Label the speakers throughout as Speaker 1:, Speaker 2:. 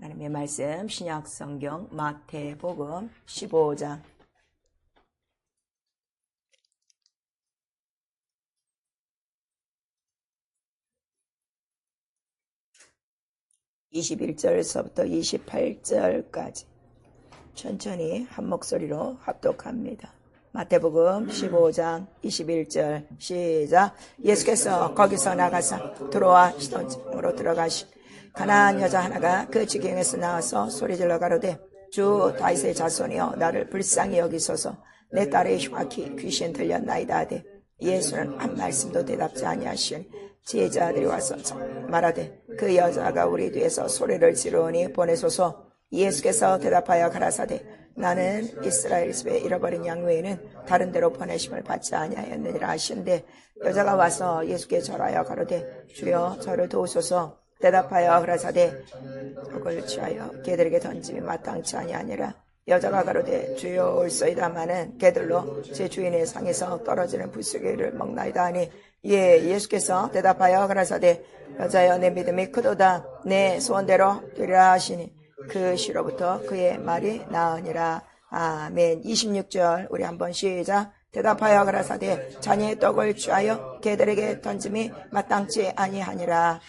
Speaker 1: 하나님의 말씀 신약성경 마태복음 15장 21절서부터 28절까지 천천히 한 목소리로 합독합니다. 마태복음 15장 21절 시작. 예수께서 거기서 나가사 두로와 시돈으로 들어가시 가나안 여자 하나가 그 지경에서 나와서 소리질러 가로되 주 다윗의 자손이여 나를 불쌍히 여기소서 내 딸의 흉악히 귀신 들렸나이다 하되 예수는 한 말씀도 대답지 아니하시니 제자들이 와서 말하되 그 여자가 우리 뒤에서 소리를 지르니 보내소서. 예수께서 대답하여 가라사대 나는 이스라엘 집에 잃어버린 양 외에는 다른 데로 보내심을 받지 아니하였느니라 하시는데 여자가 와서 예수께 절하여 가로되 주여 저를 도우소서. 대답하여 가라사대 적을 취하여 개들에게 던짐이 마땅치 아니하니라. 여자가 가로되 주여 올소이다마는 개들로 제 주인의 상에서 떨어지는 부스러기를 먹나이다 하니 예수께서 대답하여 가라사대 여자여 내 믿음이 크도다 내 소원대로 되리라 하시니 그 시로부터 그의 말이 나으니라. 아멘. 26절 우리 한번 시작. 대답하여 가라사대 자녀의 떡을 취하여 개들에게 던짐이 마땅치 아니하니라.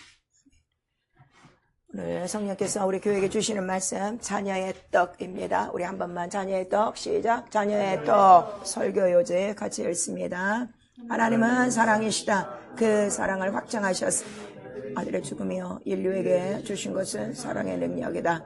Speaker 1: 오늘 성령께서 우리 교회에게 주시는 말씀 자녀의 떡입니다. 우리 한 번만 자녀의 떡 시작. 자녀의 떡 설교 요제 같이 읽습니다. 하나님은 사랑이시다. 그 사랑을 확정하셨으니 아들의 죽음이요 인류에게 주신 것은 사랑의 능력이다.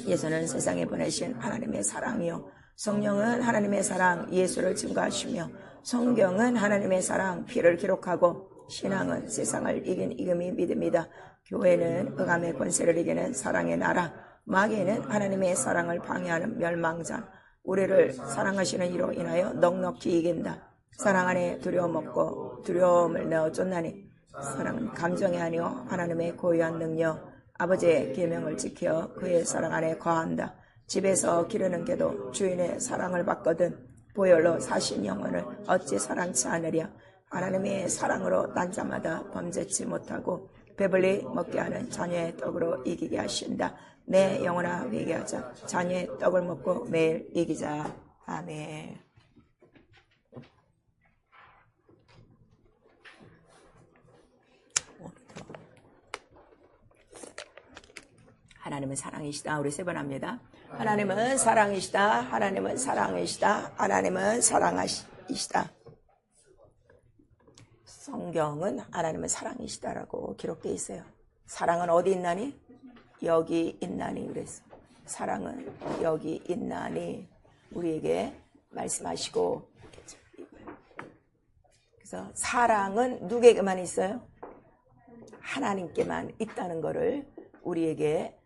Speaker 1: 예수는 세상에 보내신 하나님의 사랑이요 성령은 하나님의 사랑 예수를 증거하시며 성경은 하나님의 사랑 피를 기록하고 신앙은 세상을 이긴 이금이 믿음이다. 교회는 흑암의 권세를 이기는 사랑의 나라, 마귀는 하나님의 사랑을 방해하는 멸망자. 우리를 사랑하시는 이로 인하여 넉넉히 이긴다. 사랑 안에 두려움 없고 두려움을 내어 쫓나니 사랑은 감정이 아니요 하나님의 고유한 능력. 아버지의 계명을 지켜 그의 사랑 안에 거한다. 집에서 기르는 개도 주인의 사랑을 받거든 보혈로 사신 영혼을 어찌 사랑치 않으랴. 하나님의 사랑으로 난 자마다 범죄치 못하고 배불리 먹게 하는 자녀의 떡으로 이기게 하신다. 내 영혼아 회개하자. 자녀의 떡을 먹고 매일 이기자. 아멘. 하나님은 사랑이시다. 우리 세 번 합니다. 하나님은 사랑이시다. 하나님은 사랑이시다. 하나님은 사랑이시다. 성경은 하나님은 사랑이시다라고 기록되어 있어요. 사랑은 어디 있나니? 여기 있나니 그랬어. 사랑은 여기 있나니 우리에게 말씀하시고 그래서 사랑은 누구에게만 있어요? 하나님께만 있다는 것을 우리에게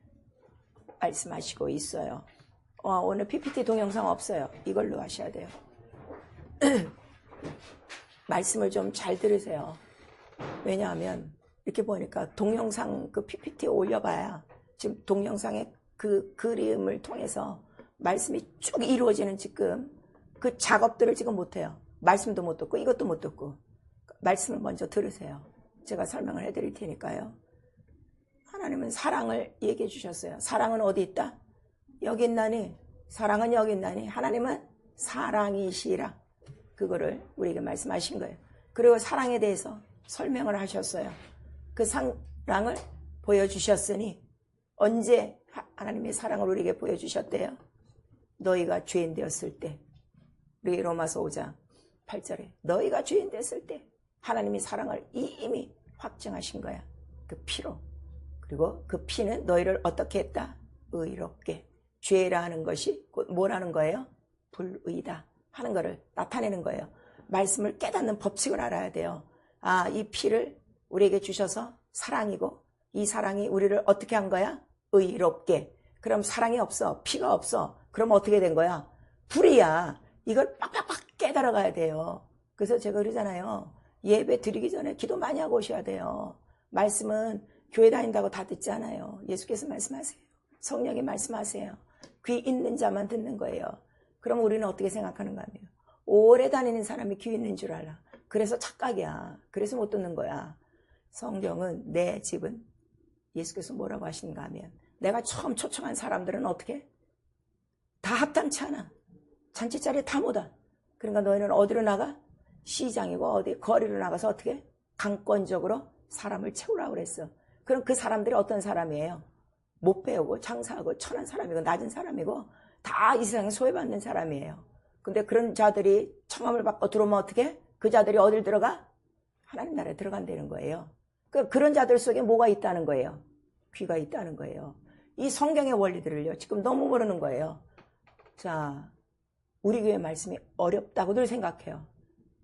Speaker 1: 말씀하시고 있어요. 오늘 PPT 동영상 없어요. 이걸로 하셔야 돼요. 말씀을 좀 잘 들으세요. 왜냐하면 이렇게 보니까 동영상 그 PPT 올려봐야 지금 동영상의 그 그림을 통해서 말씀이 쭉 이루어지는 지금 그 작업들을 지금 못해요. 말씀도 못 듣고 이것도 못 듣고 말씀을 먼저 들으세요. 제가 설명을 해드릴 테니까요. 하나님은 사랑을 얘기해 주셨어요. 사랑은 어디 있다? 여기 있나니. 사랑은 여기 있나니. 하나님은 사랑이시라. 그거를 우리에게 말씀하신 거예요. 그리고 사랑에 대해서 설명을 하셨어요. 그 사랑을 보여주셨으니 언제 하나님의 사랑을 우리에게 보여주셨대요? 너희가 죄인 되었을 때. 우리 로마서 5장 8절에 너희가 죄인 되었을 때 하나님이 사랑을 이미 확증하신 거야. 그 피로. 그리고 그 피는 너희를 어떻게 했다? 의롭게. 죄라는 것이 곧 뭐라는 거예요? 불의다 하는 것을 나타내는 거예요. 말씀을 깨닫는 법칙을 알아야 돼요. 이 피를 우리에게 주셔서 사랑이고 이 사랑이 우리를 어떻게 한 거야? 의롭게. 그럼 사랑이 없어. 피가 없어. 그럼 어떻게 된 거야? 불이야. 이걸 빡빡빡 깨달아가야 돼요. 그래서 제가 그러잖아요. 예배 드리기 전에 기도 많이 하고 오셔야 돼요. 말씀은 교회 다닌다고 다 듣지 않아요. 예수께서 말씀하세요. 성령이 말씀하세요. 귀 있는 자만 듣는 거예요. 그럼 우리는 어떻게 생각하는가 하면 오래 다니는 사람이 귀 있는 줄 알아. 그래서 착각이야. 그래서 못 듣는 거야. 성경은 내 집은 예수께서 뭐라고 하시는가 하면 내가 처음 초청한 사람들은 어떻게? 다 합당치 않아. 잔치 자리에 다 못 와. 그러니까 너희는 어디로 나가? 시장이고 어디 거리로 나가서 어떻게? 강권적으로 사람을 채우라고 그랬어. 그럼 그 사람들이 어떤 사람이에요? 못 배우고 장사하고 천한 사람이고 낮은 사람이고 다 이 세상에 소외받는 사람이에요. 근데 그런 자들이 청함을 받고 들어오면 어떻게? 그 자들이 어딜 들어가? 하나님 나라에 들어간다는 거예요. 그런 자들 속에 뭐가 있다는 거예요? 귀가 있다는 거예요. 이 성경의 원리들을요, 지금 너무 모르는 거예요. 자, 우리 교회 말씀이 어렵다고들 생각해요.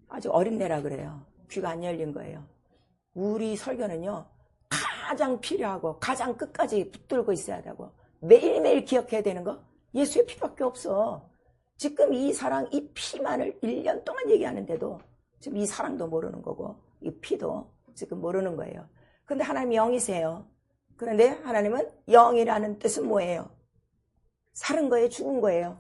Speaker 1: 아직 어린애라 그래요. 귀가 안 열린 거예요. 우리 설교는요, 가장 필요하고 가장 끝까지 붙들고 있어야 되고 매일매일 기억해야 되는 거, 예수의 피밖에 없어. 지금 이 사랑, 이 피만을 1년 동안 얘기하는데도 지금 이 사랑도 모르는 거고 이 피도 지금 모르는 거예요. 근데 하나님이 영이세요. 그런데 하나님은 영이라는 뜻은 뭐예요? 사는 거예요? 죽은 거예요?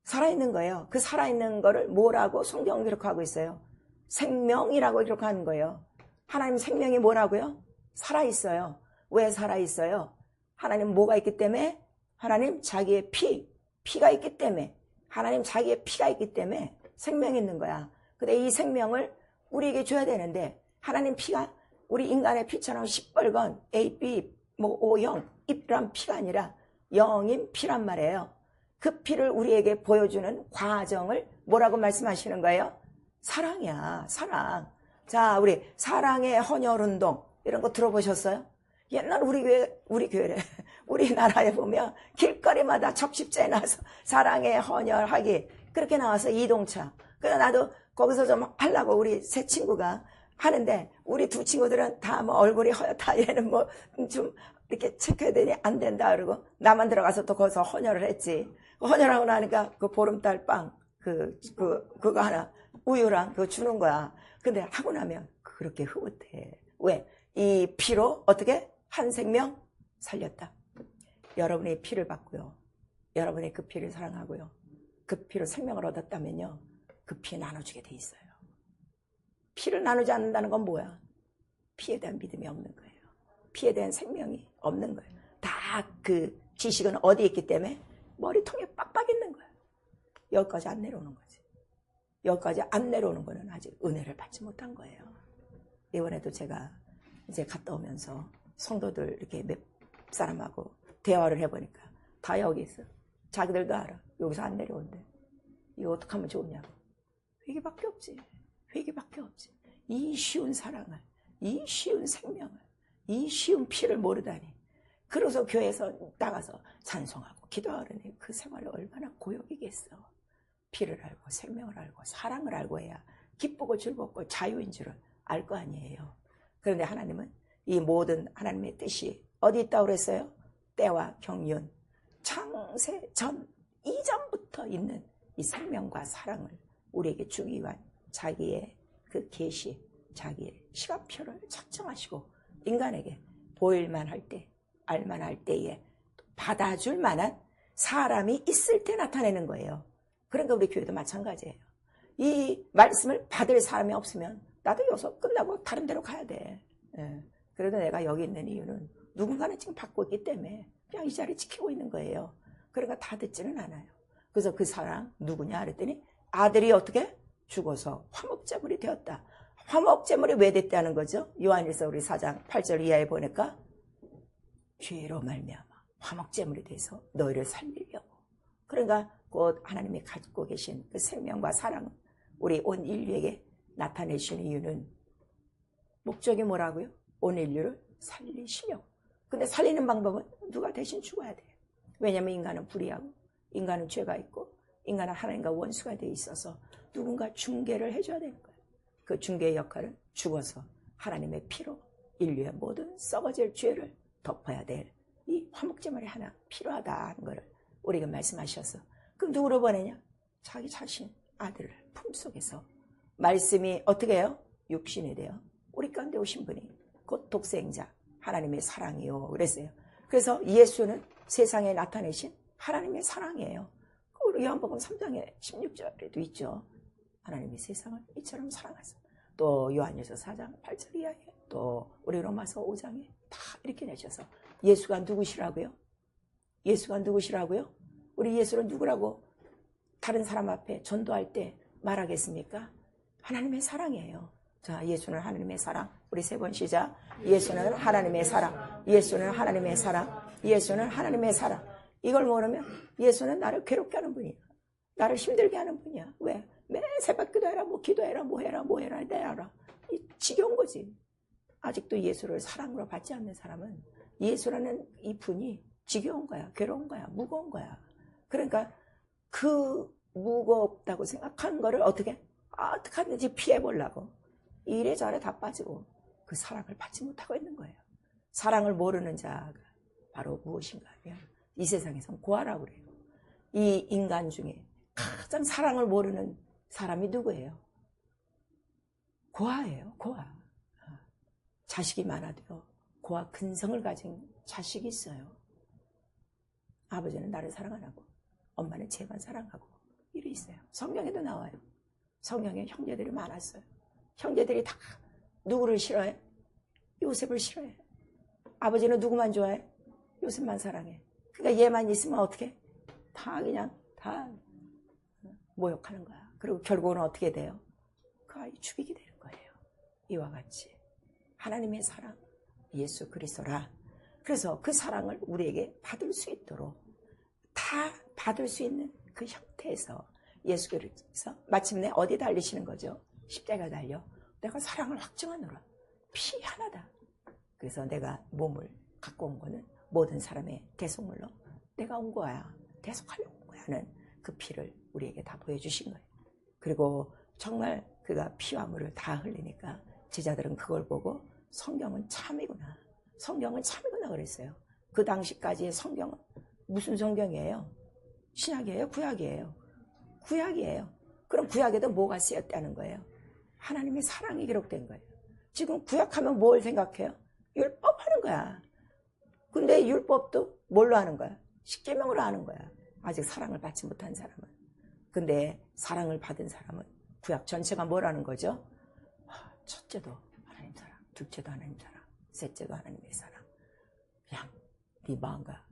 Speaker 1: 살아있는 거예요. 그 살아있는 거를 뭐라고 성경은 기록하고 있어요? 생명이라고 기록하는 거예요. 하나님 생명이 뭐라고요? 살아있어요. 왜 살아있어요? 하나님 뭐가 있기 때문에? 하나님 자기의 피가 있기 때문에, 하나님 자기의 피가 있기 때문에 생명이 있는 거야. 근데 이 생명을 우리에게 줘야 되는데 하나님 피가 우리 인간의 피처럼 시뻘건 A, B, O형 이런 피가 아니라 영인 피란 말이에요. 그 피를 우리에게 보여주는 과정을 뭐라고 말씀하시는 거예요? 사랑이야, 사랑. 자, 우리 사랑의 헌혈운동 이런 거 들어보셨어요? 옛날 우리 교회래. 우리나라에 보면 길거리마다 적십자에 나와서 사랑의 헌혈하기 그렇게 나와서 이동차. 그래서 나도 거기서 좀 하려고 우리 세 친구가 하는데 우리 두 친구들은 다 뭐 얼굴이 허옇다 얘는 뭐 좀 이렇게 체크해야 되니 안 된다 그러고 나만 들어가서 또 거기서 헌혈을 했지. 헌혈하고 나니까 그 보름달 빵 그거 하나 우유랑 그거 주는 거야. 근데 하고 나면 그렇게 흐뭇해. 왜? 이 피로 어떻게? 한 생명 살렸다. 여러분의 피를 받고요. 여러분의 그 피를 사랑하고요. 그 피로 생명을 얻었다면요. 그 피 나눠주게 돼 있어요. 피를 나누지 않는다는 건 뭐야? 피에 대한 믿음이 없는 거예요. 피에 대한 생명이 없는 거예요. 다 그 지식은 어디에 있기 때문에? 머리통에 빡빡 있는 거예요. 여기까지 안 내려오는 거지. 여기까지 안 내려오는 거는 아직 은혜를 받지 못한 거예요. 이번에도 제가 이제 갔다 오면서 성도들 이렇게 몇 사람하고 대화를 해보니까 다 여기 있어. 자기들도 알아. 여기서 안 내려온대. 이거 어떻게 하면 좋으냐고. 회개밖에 없지. 회개밖에 없지. 이 쉬운 사랑을, 이 쉬운 생명을, 이 쉬운 피를 모르다니. 그래서 교회에서 나가서 찬송하고 기도하려니 그 생활이 얼마나 고역이겠어. 피를 알고 생명을 알고 사랑을 알고 해야 기쁘고 즐겁고 자유인 줄을 알 거 아니에요. 그런데 하나님은 이 모든 하나님의 뜻이 어디 있다고 그랬어요? 때와 경륜, 창세 전 이전부터 있는 이 생명과 사랑을 우리에게 주기 위한 자기의 그 계시, 자기의 시간표를 작정하시고 인간에게 보일만 할 때, 알만 할 때에 받아줄 만한 사람이 있을 때 나타내는 거예요. 그러니까 우리 교회도 마찬가지예요. 이 말씀을 받을 사람이 없으면 나도 여기서 끝나고 다른 데로 가야 돼. 예. 그래도 내가 여기 있는 이유는 누군가는 지금 받고 있기 때문에 그냥 이 자리 지키고 있는 거예요. 그러니까 다 듣지는 않아요. 그래서 그 사람 누구냐 그랬더니 아들이 어떻게? 죽어서 화목제물이 되었다. 화목제물이 왜 됐다는 거죠? 요한일서 우리 4장 8절 이하에 보니까 죄로 말미암아 화목제물이 돼서 너희를 살리려고. 그러니까 곧 하나님이 갖고 계신 그 생명과 사랑을 우리 온 인류에게 나타내시는 이유는 목적이 뭐라고요? 온 인류를 살리시려고. 근데 살리는 방법은 누가 대신 죽어야 돼요. 왜냐하면 인간은 불의하고 인간은 죄가 있고 인간은 하나님과 원수가 돼 있어서 누군가 중개를 해줘야 되는 거예요. 그 중개의 역할은 죽어서 하나님의 피로 인류의 모든 썩어질 죄를 덮어야 될 이 화목제물이 하나 필요하다는 것을 우리에게 말씀하셔서 그럼 누구로 보내냐? 자기 자신 아들을 품속에서 말씀이 어떻게 해요? 육신이 돼요. 우리 가운데 오신 분이 곧 독생자 하나님의 사랑이요 그랬어요. 그래서 예수는 세상에 나타내신 하나님의 사랑이에요. 우리 요한복음 3장에 16절에도 있죠. 하나님이 세상을 이처럼 사랑하사. 또 요한일서 4장 8절 이하에 또 우리 로마서 5장에 다 이렇게 내셔서 예수가 누구시라고요? 예수가 누구시라고요? 우리 예수는 누구라고 다른 사람 앞에 전도할 때 말하겠습니까? 하나님의 사랑이에요. 자, 예수는 하나님의 사랑. 우리 세 번 시작. 예수는 하나님의 사랑. 예수는 하나님의 사랑. 예수는 하나님의 사랑. 이걸 모르면 예수는 나를 괴롭게 하는 분이야. 나를 힘들게 하는 분이야. 왜? 매 새벽 기도해라, 뭐 기도해라, 뭐 해라, 내라. 지겨운 거지. 아직도 예수를 사랑으로 받지 않는 사람은 예수라는 이 분이 지겨운 거야, 괴로운 거야, 무거운 거야. 그러니까 그 무겁다고 생각한 거를 어떻게 하든지 피해보려고 이래저래 다 빠지고 그 사랑을 받지 못하고 있는 거예요. 사랑을 모르는 자가 바로 무엇인가 하면 이 세상에선 고아라고 그래요. 이 인간 중에 가장 사랑을 모르는 사람이 누구예요? 고아예요. 고아. 자식이 많아도요, 고아 근성을 가진 자식이 있어요. 아버지는 나를 사랑 안 하고 엄마는 쟤만 사랑하고 이래 있어요. 성경에도 나와요. 성경에 형제들이 많았어요. 형제들이 다 누구를 싫어해? 요셉을 싫어해. 아버지는 누구만 좋아해? 요셉만 사랑해. 그러니까 얘만 있으면 어떻게? 다 그냥 다 모욕하는 거야. 그리고 결국은 어떻게 돼요? 그 아이 죽이게 되는 거예요. 이와 같이 하나님의 사랑, 예수 그리스도라. 그래서 그 사랑을 우리에게 받을 수 있도록 다 받을 수 있는 그 형태에서 예수께서 마침내 어디 달리시는 거죠? 십자가 달려 내가 사랑을 확증하노라. 피 하나다. 그래서 내가 몸을 갖고 온 거는 모든 사람의 대속물로 내가 온 거야. 대속하려고 온 거야 하는 그 피를 우리에게 다 보여주신 거예요. 그리고 정말 그가 피와 물을 다 흘리니까 제자들은 그걸 보고 성경은 참이구나. 성경은 참이구나 그랬어요. 그 당시까지의 성경은 무슨 성경이에요? 신약이에요? 구약이에요? 구약이에요. 그럼 구약에도 뭐가 쓰였다는 거예요? 하나님의 사랑이 기록된 거예요. 지금 구약하면 뭘 생각해요? 율법 하는 거야. 근데 율법도 뭘로 하는 거야? 십계명으로 하는 거야. 아직 사랑을 받지 못한 사람은. 근데 사랑을 받은 사람은 구약 전체가 뭐라는 거죠? 첫째도 하나님 사랑, 둘째도 하나님 사랑, 셋째도 하나님의 사랑. 그냥 네 마음과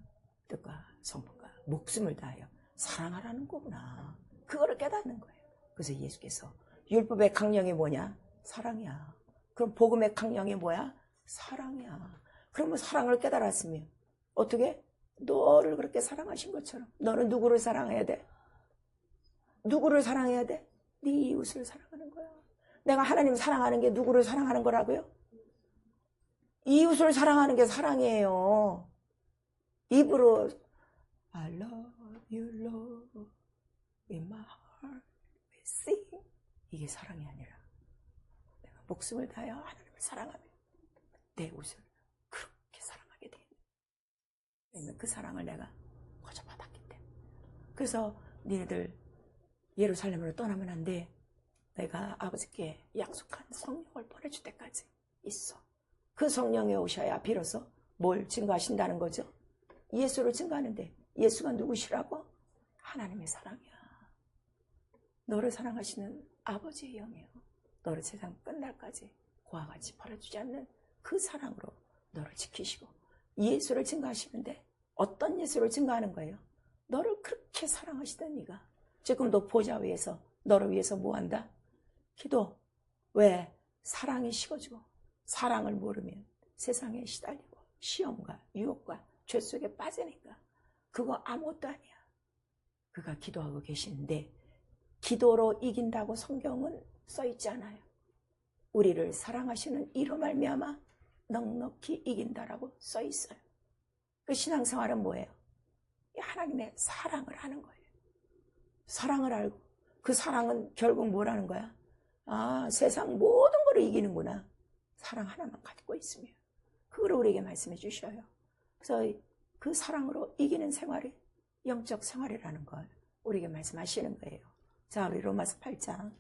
Speaker 1: 뜻과 성품과 목숨을 다하여 사랑하라는 거구나. 그거를 깨닫는 거예요. 그래서 예수께서 율법의 강령이 뭐냐? 사랑이야. 그럼 복음의 강령이 뭐야? 사랑이야. 그러면 사랑을 깨달았으면 어떻게? 너를 그렇게 사랑하신 것처럼 너는 누구를 사랑해야 돼? 누구를 사랑해야 돼? 네 이웃을 사랑하는 거야. 내가 하나님 사랑하는 게 누구를 사랑하는 거라고요? 이웃을 사랑하는 게 사랑이에요. 입으로 I love you, Lord, in my heart, we sing. 이게 사랑이 아니라 내가 목숨을 다하여 하나님을 사랑하며 내 옷을 그렇게 사랑하게 되겠네. 왜냐면 그 사랑을 내가 거저받았기 때문에. 그래서 니네들 예루살렘으로 떠나면 안 돼. 내가 아버지께 약속한 성령을 보내줄 때까지 있어. 그 성령이 오셔야 비로소 뭘 증거하신다는 거죠? 예수를 증거하는데 예수가 누구시라고? 하나님의 사랑이야. 너를 사랑하시는 아버지의 영이요. 너를 세상 끝날까지 그와 같이 버려주지 않는 그 사랑으로 너를 지키시고 예수를 증거하시는데 어떤 예수를 증거하는 거예요? 너를 그렇게 사랑하시던 네가 지금도 보좌 위에서 너를 위해서 뭐한다? 기도. 왜? 사랑이 식어지고 사랑을 모르면 세상에 시달리고 시험과 유혹과 죄 속에 빠지니까 그거 아무것도 아니야. 그가 기도하고 계시는데 기도로 이긴다고 성경은 써있지 않아요. 우리를 사랑하시는 이로 말미암아 넉넉히 이긴다라고 써있어요. 그 신앙생활은 뭐예요? 하나님의 사랑을 하는 거예요. 사랑을 알고 그 사랑은 결국 뭐라는 거야? 세상 모든 걸 이기는구나. 사랑 하나만 갖고 있으면. 그걸 우리에게 말씀해 주셔요. 그래서 그 사랑으로 이기는 생활이 영적 생활이라는 걸 우리에게 말씀하시는 거예요. 자, 우리 로마서 8장.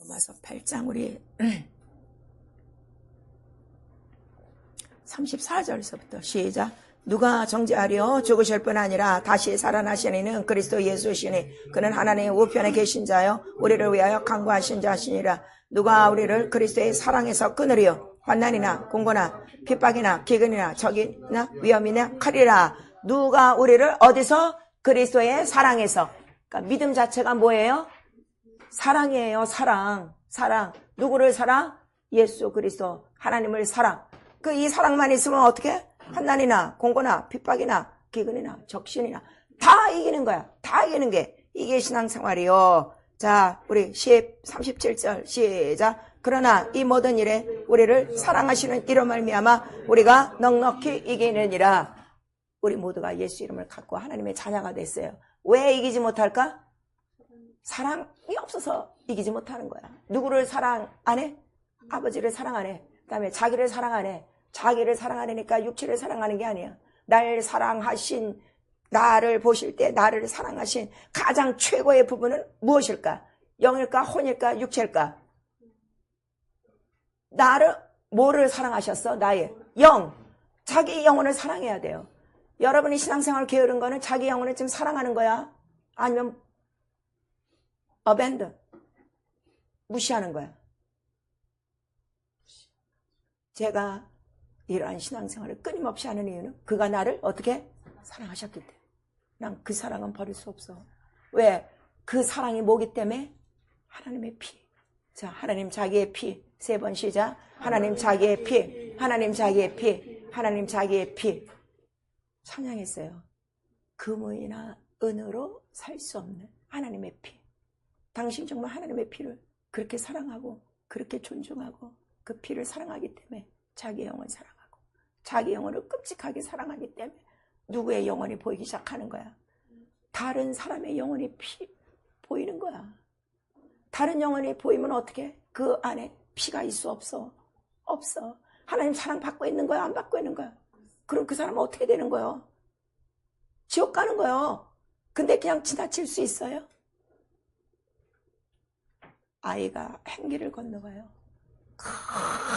Speaker 1: 로마서 8장 우리 34절서부터 시작. 누가 정죄하려? 죽으실 뿐 아니라 다시 살아나신 이는 그리스도 예수시니 그는 하나님의 우편에 계신 자요 우리를 위하여 간구하신 자시니라. 누가 우리를 그리스도의 사랑에서 끊으리요? 환난이나 공고나 핍박이나 기근이나 적이나 위험이나 칼이라. 누가 우리를 어디서? 그리스도의 사랑에서. 그러니까 믿음 자체가 뭐예요? 사랑이에요. 사랑. 누구를 사랑? 예수 그리스도 하나님을 사랑. 그 이 사랑만 있으면 어떻게? 환난이나 공고나 핍박이나 기근이나 적신이나 다 이기는 거야. 다 이기는 게 이게 신앙생활이요. 자, 우리 37절 시작. 그러나 이 모든 일에 우리를 사랑하시는 이로 말미암아 우리가 넉넉히 이기느니라. 우리 모두가 예수 이름을 갖고 하나님의 자녀가 됐어요. 왜 이기지 못할까? 사랑이 없어서 이기지 못하는 거야. 누구를 사랑 안 해? 아버지를 사랑 안 해. 그 다음에 자기를 사랑 안 해. 자기를 사랑하니까 육체를 사랑하는 게 아니야. 날 사랑하신, 나를 보실 때 나를 사랑하신 가장 최고의 부분은 무엇일까? 영일까? 혼일까? 육체일까? 나를, 뭐를 사랑하셨어? 나의 영. 자기 영혼을 사랑해야 돼요. 여러분이 신앙생활 게으른 거는 자기 영혼을 지금 사랑하는 거야? 아니면 abandon, 무시하는 거야? 제가 이러한 신앙생활을 끊임없이 하는 이유는 그가 나를 어떻게 사랑하셨기 때문에. 난 그 사랑은 버릴 수 없어. 왜? 그 사랑이 뭐기 때문에? 하나님의 피. 자, 하나님 자기의 피. 3번 시작. 하나님 자기의 피. 하나님 자기의 피. 하나님 자기의 피. 찬양했어요. 금이나 은으로 살 수 없는 하나님의 피. 당신 정말 하나님의 피를 그렇게 사랑하고 그렇게 존중하고 그 피를 사랑하기 때문에 자기 영혼을 사랑하고 자기 영혼을 끔찍하게 사랑하기 때문에 누구의 영혼이 보이기 시작하는 거야. 다른 사람의 영혼이 보이는 거야. 다른 영혼이 보이면 어떻게? 그 안에 피가 있어 없어? 없어. 하나님 사랑 받고 있는 거야? 안 받고 있는 거야? 그럼 그 사람은 어떻게 되는 거예요? 지옥 가는 거예요. 근데 그냥 지나칠 수 있어요? 아이가 행길을 건너가요.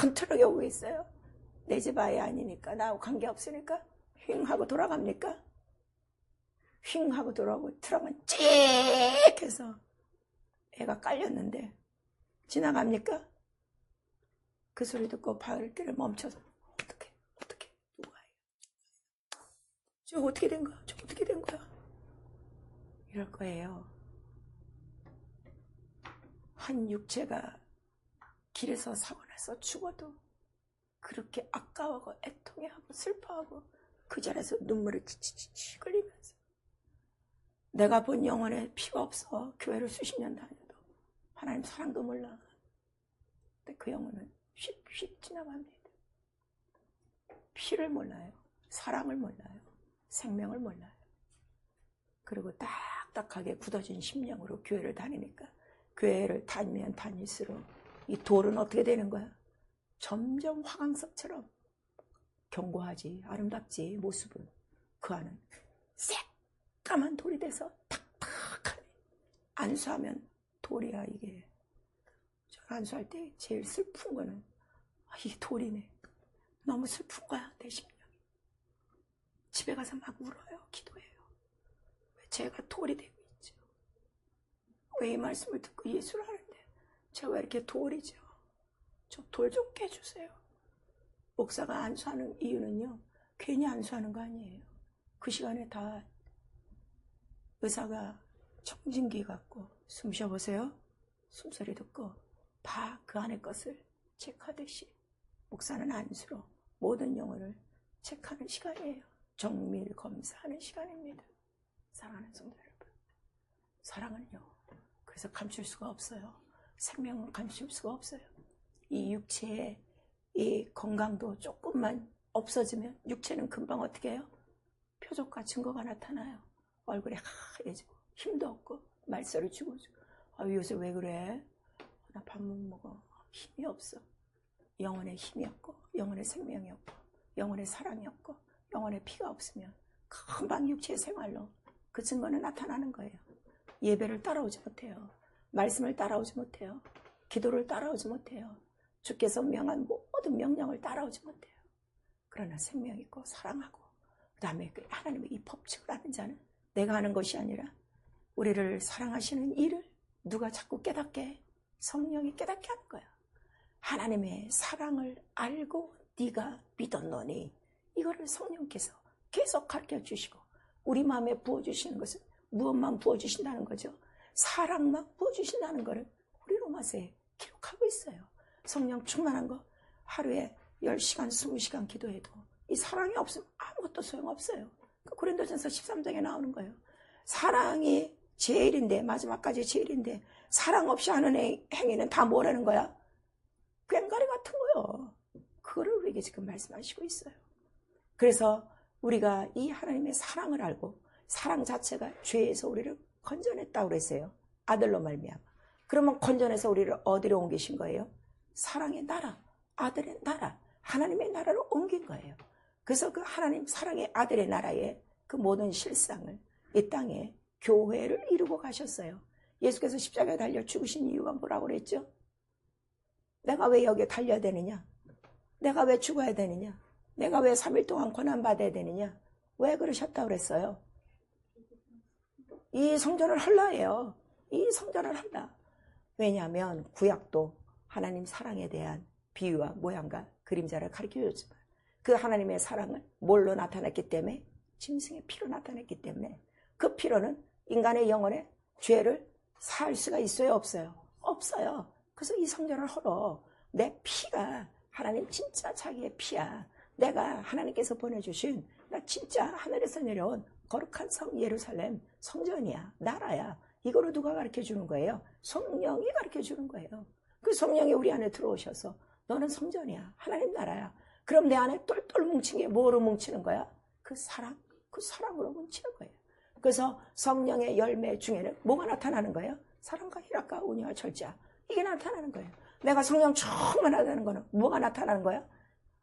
Speaker 1: 큰 트럭이 오고 있어요. 내 집 아이 아니니까 나하고 관계없으니까 휙 하고 돌아갑니까? 휙 하고 돌아오고 트럭은 찍 해서 애가 깔렸는데 지나갑니까? 그 소리 듣고 발길을 멈춰서 어떻게 누가 저 어떻게 된 거야? 저 어떻게 된 거야? 이럴 거예요. 한 육체가 길에서 사고 나서 죽어도 그렇게 아까워하고 애통해하고 슬퍼하고 그 자리에서 눈물을 치치치 흘리면서 내가 본 영혼에 피가 없어. 교회를 수십 년 다녀도 하나님 사랑도 몰라. 근데 그 영혼은 휙휙 지나갑니다. 피를 몰라요. 사랑을 몰라요. 생명을 몰라요. 그리고 딱딱하게 굳어진 심령으로 교회를 다니니까 교회를 다니면 다닐수록 이 돌은 어떻게 되는 거야? 점점 화강석처럼 견고하지, 아름답지, 모습은. 그 안은 새까만 돌이 돼서 탁탁하네. 안수하면 돌이야, 이게. 제가 안수할 때 제일 슬픈 거는 이게 돌이네. 너무 슬픈 거야, 내 심령. 집에 가서 막 울어요, 기도해요. 왜 제가 돌이 되고 있죠? 왜 이 말씀을 듣고 예수를 하는데 제가 왜 이렇게 돌이죠? 저 돌 좀 깨주세요. 목사가 안수하는 이유는요, 괜히 안수하는 거 아니에요. 그 시간에 다 의사가 청진기 갖고 숨 쉬어보세요. 숨소리 듣고 다 그 안의 것을 체크하듯이 목사는 안수로 모든 영혼을 체크하는 시간이에요. 정밀 검사하는 시간입니다. 사랑하는 성도 여러분, 사랑은요, 그래서 감출 수가 없어요. 생명은 감출 수가 없어요. 이 육체의 이 건강도 조금만 없어지면 육체는 금방 어떻게 해요? 표적과 증거가 나타나요. 얼굴에 하얘지고 힘도 없고 말소리 죽어지고. 요새 왜 그래? 나 밥 못 먹어. 힘이 없어. 영혼의 힘이 없고 영혼의 생명이 없고 영혼의 사랑이 없고 영혼의 피가 없으면 금방 육체의 생활로 그 증거는 나타나는 거예요. 예배를 따라오지 못해요. 말씀을 따라오지 못해요. 기도를 따라오지 못해요. 주께서 명한 모든 명령을 따라오지 못해요. 그러나 생명 있고 사랑하고 그 다음에 하나님의 이 법칙을 아는 자는 내가 하는 것이 아니라 우리를 사랑하시는 이를 누가 자꾸 깨닫게 해? 성령이 깨닫게 하는 거야. 하나님의 사랑을 알고 네가 믿었노니, 이거를 성령께서 계속 가르쳐 주시고 우리 마음에 부어주시는 것은 무엇만 부어주신다는 거죠? 사랑만 부어주신다는 것을 우리 로마서에 기록하고 있어요. 성령 충만한 거 하루에 10시간 20시간 기도해도 이 사랑이 없으면 아무것도 소용없어요. 고린도전서 13장에 나오는 거예요. 사랑이 제일인데, 마지막까지 제일인데 사랑 없이 하는 행위는 다 뭐라는 거야? 꽹과리 같은 거요. 그거를 우리에게 지금 말씀하시고 있어요. 그래서 우리가 이 하나님의 사랑을 알고 사랑 자체가 죄에서 우리를 건져냈다고 그랬어요. 아들로 말미암아. 그러면 건져내서 우리를 어디로 옮기신 거예요? 사랑의 나라, 아들의 나라, 하나님의 나라로 옮긴 거예요. 그래서 그 하나님 사랑의 아들의 나라의 그 모든 실상을 이 땅에 교회를 이루고 가셨어요. 예수께서 십자가에 달려 죽으신 이유가 뭐라고 그랬죠? 내가 왜 여기에 달려야 되느냐? 내가 왜 죽어야 되느냐? 내가 왜 3일 동안 고난받아야 되느냐? 왜 그러셨다고 그랬어요? 이 성전을 헐라해요. 이 성전을 헐라. 왜냐하면 구약도 하나님 사랑에 대한 비유와 모양과 그림자를 가르쳐줬지만 그 하나님의 사랑을 뭘로 나타냈기 때문에? 짐승의 피로 나타냈기 때문에 그 피로는 인간의 영혼에 죄를 살 수가 있어요? 없어요? 없어요. 그래서 이 성전을 헐어. 내 피가 하나님 진짜 자기의 피야. 내가 하나님께서 보내주신 나 진짜 하늘에서 내려온 거룩한 성 예루살렘 성전이야. 나라야. 이거로 누가 가르쳐주는 거예요? 성령이 가르쳐주는 거예요. 그 성령이 우리 안에 들어오셔서 너는 성전이야. 하나님 나라야. 그럼 내 안에 똘똘 뭉친 게 뭐로 뭉치는 거야? 그 사랑. 그 사랑으로 뭉치는 거예요. 그래서 성령의 열매 중에는 뭐가 나타나는 거예요? 사랑과 희락과 온유와 절제와. 이게 나타나는 거예요. 내가 성령 충만하다는 거는 뭐가 나타나는 거야?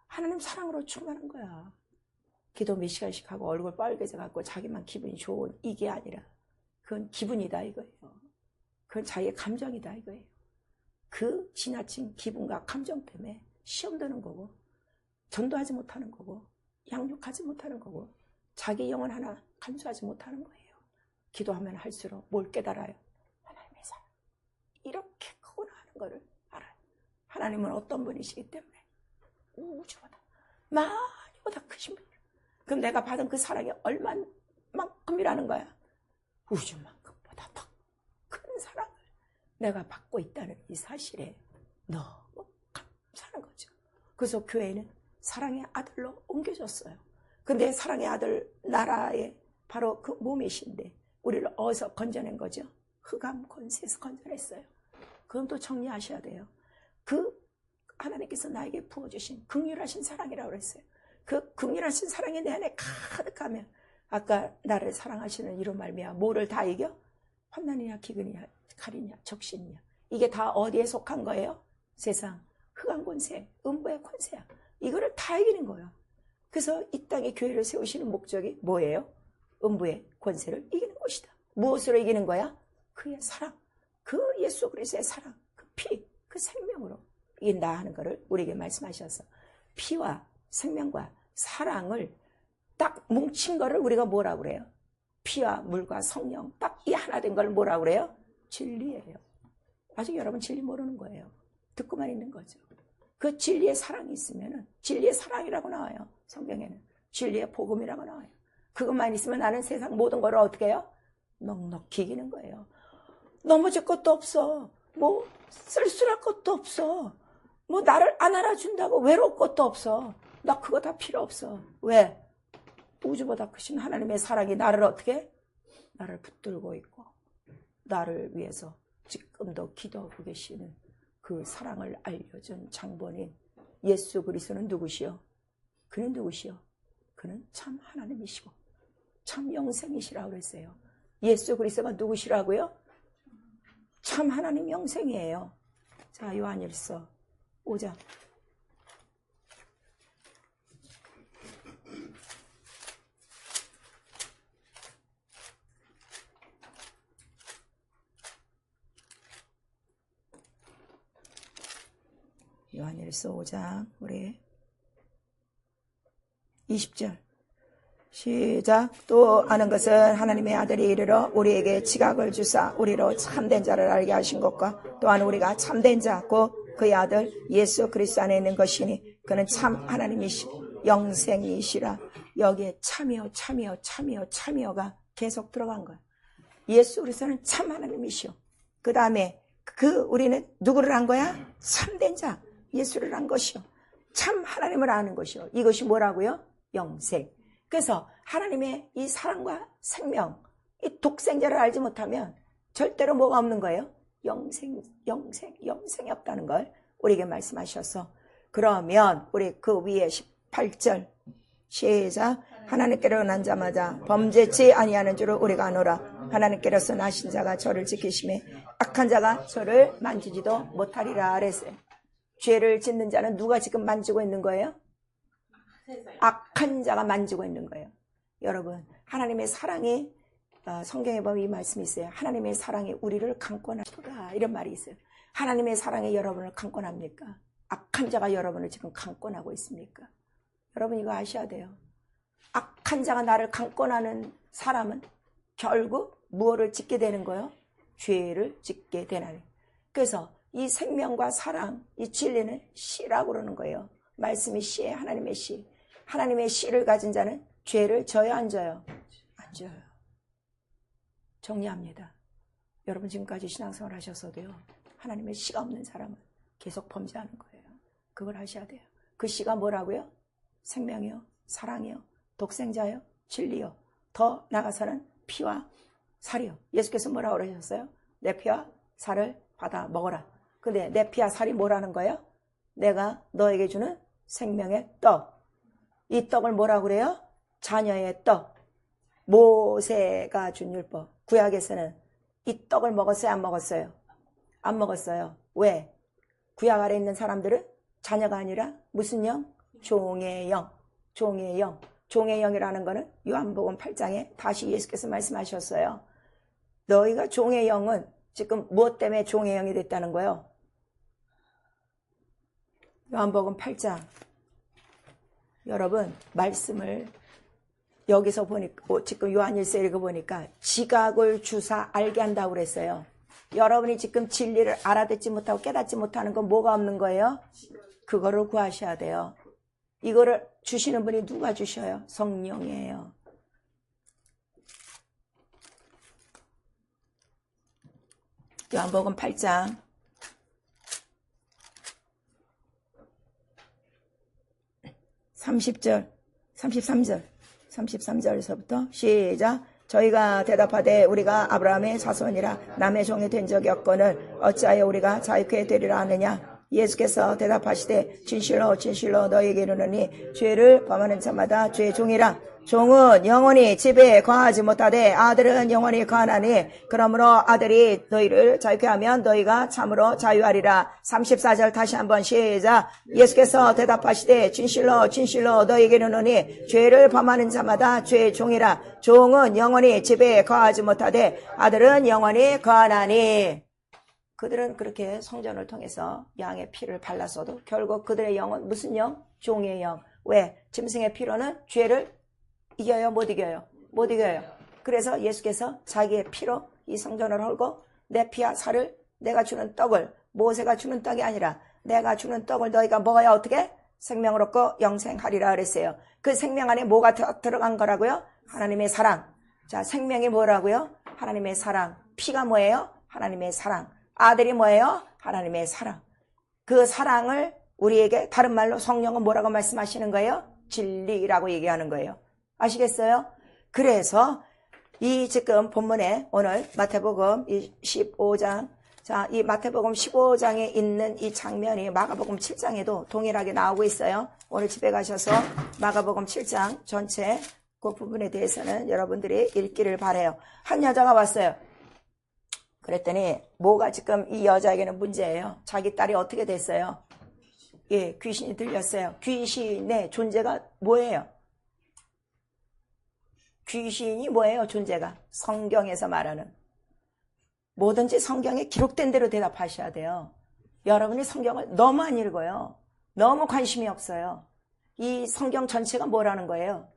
Speaker 1: 하나님 사랑으로 충만한 거야. 기도 몇 시간씩 하고 얼굴 빨개져 갖고 자기만 기분이 좋은 이게 아니라 그건 기분이다 이거예요. 그건 자기의 감정이다 이거예요. 그 지나친 기분과 감정 때문에 시험 드는 거고 전도하지 못하는 거고 양육하지 못하는 거고 자기 영혼 하나 간수하지 못하는 거예요. 기도하면 할수록 뭘 깨달아요? 하나님의 사랑. 이렇게 크구나 하는 거를 알아요. 하나님은 어떤 분이시기 때문에 우주보다 많이보다 크신 분이에요. 그럼 내가 받은 그 사랑이 얼마만큼이라는 거야? 우주만큼보다 더 큰 사랑을 내가 받고 있다는 이 사실에 너무 감사한 거죠. 그래서 교회는 사랑의 아들로 옮겨졌어요. 근데 사랑의 아들 나라의 바로 그 몸이신데 우리를 어디서 건져낸 거죠? 흑암 권세에서 건져냈어요. 그건 또 정리하셔야 돼요. 그 하나님께서 나에게 부어주신 긍휼하신 사랑이라고 그랬어요. 그 긍휼하신 사랑이 내 안에 가득하면 아까 나를 사랑하시는 이로 말미암아 뭐를 다 이겨? 환난이냐 기근이냐 칼이냐 적신이냐 이게 다 어디에 속한 거예요? 세상 흑암 권세, 음부의 권세야. 이거를 다 이기는 거예요. 그래서 이 땅에 교회를 세우시는 목적이 뭐예요? 음부의 권세를 이기는 것이다. 무엇으로 이기는 거야? 그의 사랑, 그 예수 그리스도의 사랑, 그 피, 그 생명으로 이긴다 하는 것을 우리에게 말씀하셔서 피와 생명과 사랑을 딱 뭉친 거를 우리가 뭐라고 그래요? 피와 물과 성령 딱 이 하나 된 걸 뭐라고 그래요? 진리예요. 아직 여러분 진리 모르는 거예요. 듣고만 있는 거죠. 그 진리의 사랑이 있으면 진리의 사랑이라고 나와요. 성경에는 진리의 복음이라고 나와요. 그것만 있으면 나는 세상 모든 걸 어떻게 해요? 넉넉히 이기는 거예요. 넘어질 것도 없어. 뭐 쓸쓸할 것도 없어. 뭐 나를 안 알아준다고 외로울 것도 없어. 나 그거 다 필요 없어. 왜? 우주보다 크신 하나님의 사랑이 나를 어떻게 해? 나를 붙들고 있고 나를 위해서 지금도 기도하고 계시는 그 사랑을 알려준 장본인 예수 그리스도는 누구시요? 그는 누구시요? 그는 참 하나님이시고 참 영생이시라고 그랬어요. 예수 그리스도가 누구시라고요? 참 하나님 영생이에요. 자, 요한일서 5장. 요한일서 5장 우리 20절 시작. 또 아는 것은 하나님의 아들이 이르러 우리에게 지각을 주사 우리로 참된 자를 알게 하신 것과 또한 우리가 참된 자 곧 그의 아들 예수 그리스도 안에 있는 것이니 그는 참 하나님이시 영생이시라. 여기에 참이요 계속 들어간 거예요. 예수 그리스도는 참 하나님이시오. 그 다음에 우리는 누구를 한 거야? 참된 자 예수를 한 것이요. 참 하나님을 아는 것이요. 이것이 뭐라고요? 영생. 그래서 하나님의 이 사랑과 생명, 이 독생자를 알지 못하면 절대로 뭐가 없는 거예요? 영생이 없다는 걸 우리에게 말씀하셔서, 그러면 우리 그 위에 18절 시작. 하나님께로 난 자마자 범죄치 아니하는 줄을 우리가 아노라. 하나님께로서 나신 자가 저를 지키심에 악한 자가 저를 만지지도 못하리라 그랬어요. 죄를 짓는 자는 누가 지금 만지고 있는 거예요? 악한 자가 만지고 있는 거예요. 여러분, 하나님의 사랑이 성경에 보면 이 말씀이 있어요. 하나님의 사랑이 우리를 강권하도다 이런 말이 있어요. 하나님의 사랑이 여러분을 강권합니까? 악한 자가 여러분을 지금 강권하고 있습니까? 여러분 이거 아셔야 돼요. 악한 자가 나를 강권하는 사람은 결국 무엇을 짓게 되는 거예요? 죄를 짓게 되나요? 그래서 이 생명과 사랑, 이 진리는 씨라고 그러는 거예요. 말씀이 씨예요. 하나님의 씨. 하나님의 씨를 가진 자는 죄를 져요, 안 져요? 안 져요. 정리합니다. 여러분 지금까지 신앙생활 하셨어도요, 하나님의 씨가 없는 사람은 계속 범죄하는 거예요. 그걸 하셔야 돼요. 그 씨가 뭐라고요? 생명이요, 사랑이요, 독생자요, 진리요, 더 나아가서는 피와 살이요. 예수께서 뭐라고 그러셨어요? 내 피와 살을 받아 먹어라. 근데 내 피와 살이 뭐라는 거예요? 내가 너에게 주는 생명의 떡. 이 떡을 뭐라고 그래요? 자녀의 떡. 모세가 준 율법. 구약에서는 이 떡을 먹었어요? 안 먹었어요? 안 먹었어요. 왜? 구약 아래 있는 사람들은 자녀가 아니라 무슨 영? 종의 영. 종의 영. 종의 영이라는 거는 요한복음 8장에 다시 예수께서 말씀하셨어요. 너희가 종의 영은 지금 무엇 때문에 종의 영이 됐다는 거예요? 요한복음 8장. 여러분 말씀을 여기서 보니까 지금 요한일서 읽어보니까 지각을 주사 알게 한다고 그랬어요. 여러분이 지금 진리를 알아듣지 못하고 깨닫지 못하는 건 뭐가 없는 거예요? 그거를 구하셔야 돼요. 이거를 주시는 분이 누가 주셔요? 성령이에요. 요한복음 8장 30절 33절에서부터 시작. 저희가 대답하되 우리가 아브라함의 자손이라 남의 종이 된 적이 없거늘 어찌하여 우리가 자유케 되리라 하느냐. 예수께서 대답하시되 진실로 진실로 너희에게 이르노니 죄를 범하는 자마다 죄의 종이라. 종은 영원히 집에 거하지 못하되 아들은 영원히 거하나니 그러므로 아들이 너희를 자유케 하면 너희가 참으로 자유하리라. 34절 다시 한번 시작. 예수께서 대답하시되 진실로 진실로 너희에게 이르노니 죄를 범하는 자마다 죄의 종이라. 종은 영원히 집에 거하지 못하되 아들은 영원히 거하나니. 그들은 그렇게 성전을 통해서 양의 피를 발랐어도 결국 그들의 영은 무슨 영? 종의 영. 왜? 짐승의 피로는 죄를 이겨요? 못 이겨요? 못 이겨요. 그래서 예수께서 자기의 피로 이 성전을 헐고 내 피와 살을 내가 주는 떡을, 모세가 주는 떡이 아니라 내가 주는 떡을 너희가 먹어야 어떻게? 생명을 얻고 영생하리라 그랬어요. 그 생명 안에 뭐가 들어간 거라고요? 하나님의 사랑. 자, 생명이 뭐라고요? 하나님의 사랑. 피가 뭐예요? 하나님의 사랑. 아들이 뭐예요? 하나님의 사랑. 그 사랑을 우리에게 다른 말로 성령은 뭐라고 말씀하시는 거예요? 진리라고 얘기하는 거예요. 아시겠어요? 그래서 이 지금 본문에 오늘 마태복음 15장, 자, 이 마태복음 15장에 있는 이 장면이 마가복음 7장에도 동일하게 나오고 있어요. 오늘 집에 가셔서 마가복음 7장 전체 그 부분에 대해서는 여러분들이 읽기를 바라요. 한 여자가 왔어요. 그랬더니 뭐가 지금 이 여자에게는 문제예요. 자기 딸이 어떻게 됐어요? 예, 귀신이 들렸어요. 귀신의 존재가 뭐예요? 귀신이 뭐예요? 존재가 성경에서 말하는 뭐든지 성경에 기록된 대로 대답하셔야 돼요. 여러분이 성경을 너무 안 읽어요. 너무 관심이 없어요. 이 성경 전체가 뭐라는 거예요?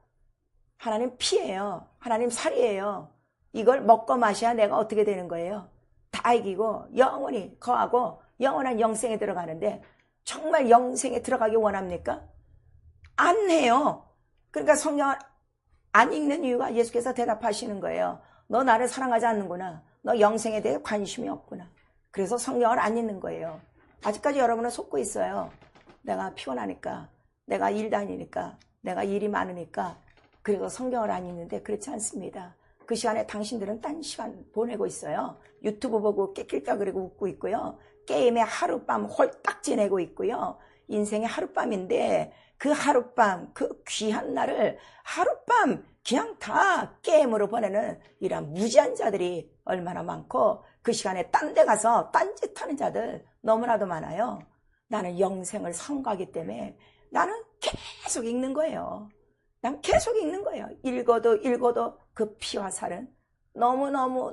Speaker 1: 하나님 피예요. 하나님 살이에요. 이걸 먹고 마셔야 내가 어떻게 되는 거예요? 다 이기고 영원히 거하고 영원한 영생에 들어가는데 정말 영생에 들어가기 원합니까? 안 해요. 그러니까 성경을 안 읽는 이유가 예수께서 대답하시는 거예요. 너 나를 사랑하지 않는구나. 너 영생에 대해 관심이 없구나. 그래서 성경을 안 읽는 거예요. 아직까지 여러분은 속고 있어요. 내가 피곤하니까, 내가 일 다니니까, 내가 일이 많으니까 그리고 성경을 안 읽는데 그렇지 않습니다. 그 시간에 당신들은 딴 시간 보내고 있어요. 유튜브 보고 깨낄까그리고 웃고 있고요. 게임에 하룻밤 홀딱 지내고 있고요. 인생의 하룻밤인데 그 하룻밤, 그 귀한 날을 하룻밤 그냥 다 게임으로 보내는 이런 무지한 자들이 얼마나 많고 그 시간에 딴 데 가서 딴짓하는 자들 너무나도 많아요. 나는 영생을 선고하기 때문에 나는 계속 읽는 거예요. 난 계속 읽는 거예요. 읽어도 그 피와 살은 너무너무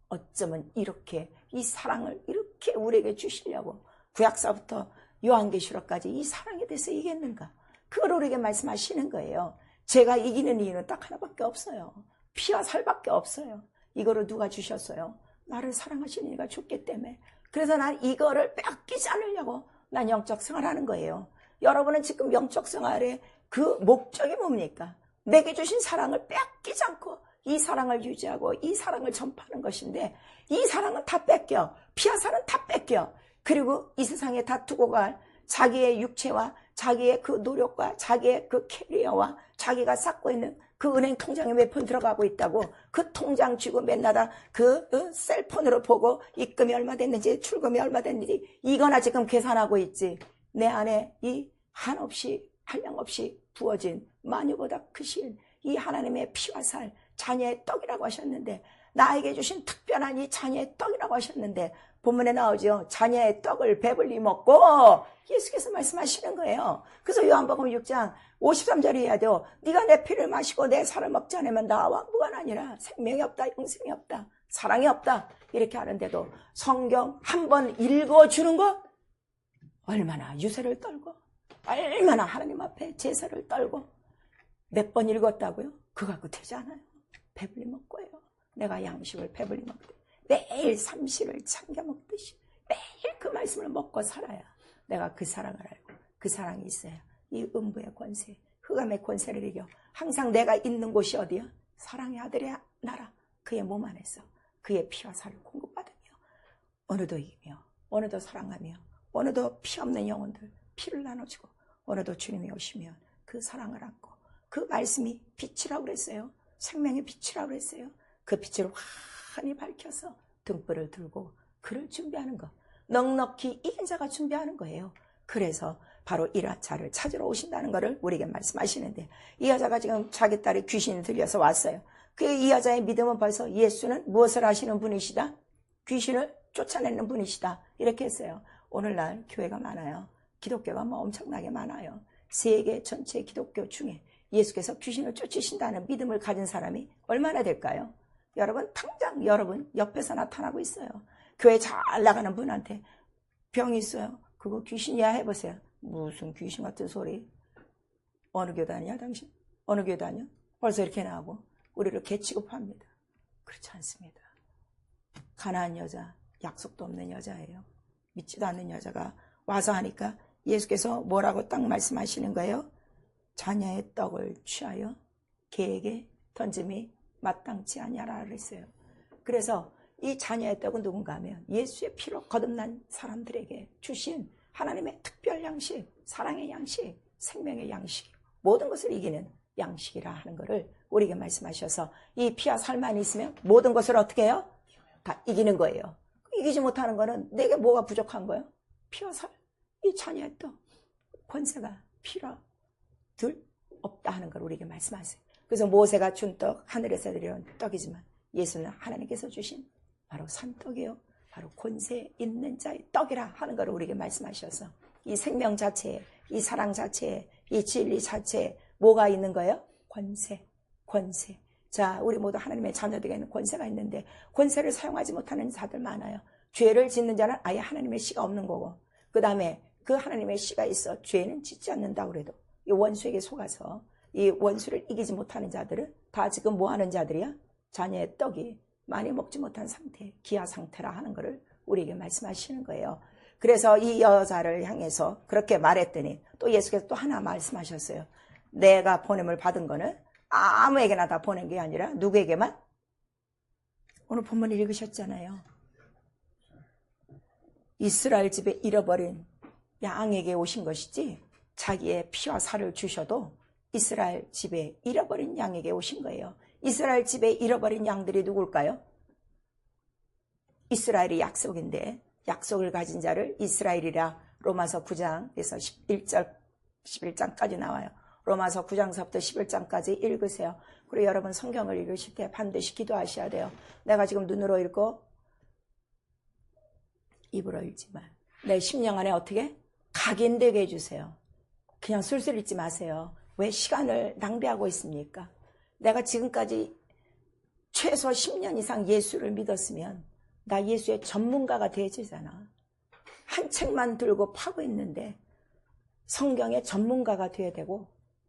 Speaker 1: 어쩌면 이렇게 이 사랑을 이렇게 우리에게 주시려고 구약서부터 요한계시록까지 이 사랑에 대해서 이겼는가? 그걸 우리에게 말씀하시는 거예요. 제가 이기는 이유는 딱 하나밖에 없어요. 피와 살밖에 없어요. 이거를 누가 주셨어요? 나를 사랑하시는 이가 줬기 때문에. 그래서 난 이거를 뺏기지 않으려고 난 영적 생활하는 거예요. 여러분은 지금 영적 생활의 그 목적이 뭡니까? 내게 주신 사랑을 뺏기지 않고 이 사랑을 유지하고 이 사랑을 전파하는 것인데 이 사랑은 다 뺏겨. 피와 살은 다 뺏겨. 그리고 이 세상에 다 두고 갈 자기의 육체와 자기의 그 노력과 자기의 그 캐리어와 자기가 쌓고 있는 그 은행 통장에 몇 푼 들어가고 있다고 그 통장 쥐고 맨날 그 셀폰으로 보고 입금이 얼마 됐는지 출금이 얼마 됐는지 이거나 지금 계산하고 있지. 내 안에 이 한없이 한량없이 부어진 마녀보다 크신 이 하나님의 피와 살 자녀의 떡이라고 하셨는데 나에게 주신 특별한 이 자녀의 떡이라고 하셨는데 본문에 나오죠. 자녀의 떡을 배불리 먹고 예수께서 말씀하시는 거예요. 그래서 요한복음 6장 53절에 해야 돼요. 네가 내 피를 마시고 내 살을 먹지 않으면 나와 무관하니라. 생명이 없다, 영생이 없다, 사랑이 없다 이렇게 하는데도 성경 한 번 읽어주는 것 얼마나 유세를 떨고 얼마나 하나님 앞에 제사를 떨고 몇 번 읽었다고요? 그거 갖고 되지 않아요. 배불리 먹고요. 내가 양식을 배불리 먹고 매일 삼시를 참겨 먹듯이 매일 그 말씀을 먹고 살아야 내가 그 사랑을 알고 그 사랑이 있어야 이 음부의 권세, 흑암의 권세를 이겨 항상 내가 있는 곳이 어디야? 사랑의 아들의 나라, 그의 몸 안에서 그의 피와 살을 공급받으며 어느덧 이기며 어느덧 사랑하며 어느덧 피 없는 영혼들 피를 나눠주고 어느덧 주님이 오시면 그 사랑을 안고 그 말씀이 빛이라고 그랬어요. 생명의 빛이라고 그랬어요. 그 빛을 환히 밝혀서 등불을 들고 그를 준비하는 것. 넉넉히 이긴 자가 준비하는 거예요. 그래서 바로 이 여자를 찾으러 오신다는 것을 우리에게 말씀하시는데 이 여자가 지금 자기 딸이 귀신이 들려서 왔어요. 이 여자의 믿음은 벌써 예수는 무엇을 하시는 분이시다? 귀신을 쫓아내는 분이시다. 이렇게 했어요. 오늘날 교회가 많아요. 기독교가 엄청나게 많아요. 세계 전체 기독교 중에 예수께서 귀신을 쫓으신다는 믿음을 가진 사람이 얼마나 될까요? 여러분 당장 여러분 옆에서 나타나고 있어요. 교회 잘 나가는 분한테 병이 있어요. 그거 귀신이야 해보세요. 무슨 귀신 같은 소리. 어느 교회 다니냐 당신? 어느 교회 다녀? 벌써 이렇게 나오고 우리를 개취급합니다. 그렇지 않습니다. 가난한 여자, 약속도 없는 여자예요. 믿지도 않는 여자가 와서 하니까 예수께서 뭐라고 딱 말씀하시는 거예요? 자녀의 떡을 취하여 개에게 던짐이 마땅치 아니하라 그랬어요. 그래서 이 자녀의 떡은 누군가 하면 예수의 피로 거듭난 사람들에게 주신 하나님의 특별 양식, 사랑의 양식, 생명의 양식, 모든 것을 이기는 양식이라 하는 것을 우리에게 말씀하셔서 이 피와 살만 있으면 모든 것을 어떻게 해요? 다 이기는 거예요. 이기지 못하는 거는 내게 뭐가 부족한 거예요? 피와 살, 이 자녀의 떡, 권세가 피라 들 없다 하는 걸 우리에게 말씀하세요. 그래서 모세가 준 떡, 하늘에서 내려온 떡이지만 예수는 하나님께서 주신 바로 산떡이요. 바로 권세 있는 자의 떡이라 하는 걸 우리에게 말씀하셔서 이 생명 자체에, 이 사랑 자체에, 이 진리 자체에 뭐가 있는 거예요? 권세, 권세. 자, 우리 모두 하나님의 자녀들에게는 권세가 있는데 권세를 사용하지 못하는 자들 많아요. 죄를 짓는 자는 아예 하나님의 씨가 없는 거고, 그 다음에 그 하나님의 씨가 있어 죄는 짓지 않는다고 그래도 이 원수에게 속아서 이 원수를 이기지 못하는 자들은 다 지금 뭐 하는 자들이야? 자녀의 떡이 많이 먹지 못한 상태, 기아 상태라 하는 것을 우리에게 말씀하시는 거예요. 그래서 이 여자를 향해서 그렇게 말했더니 또 예수께서 또 하나 말씀하셨어요. 내가 보냄을 받은 거는 아무에게나 다 보낸 게 아니라 누구에게만? 오늘 본문 읽으셨잖아요. 이스라엘 집에 잃어버린 양에게 오신 것이지 자기의 피와 살을 주셔도 이스라엘 집에 잃어버린 양에게 오신 거예요. 이스라엘 집에 잃어버린 양들이 누굴까요? 이스라엘이 약속인데 약속을 가진 자를 이스라엘이라 로마서 9장에서 11장까지 나와요. 로마서 9장서부터 11장까지 읽으세요. 그리고 여러분 성경을 읽으실 때 반드시 기도하셔야 돼요. 내가 지금 눈으로 읽고 입으로 읽지만 내 심령 안에 어떻게 각인되게 해주세요. 그냥 술술 읽지 마세요. 왜 시간을 낭비하고 있습니까? 내가 지금까지 최소 10년 이상 예수를 믿었으면 나 예수의 전문가가 되어지잖아. 한 책만 들고 파고 있는데 성경의 전문가가 되어야 되고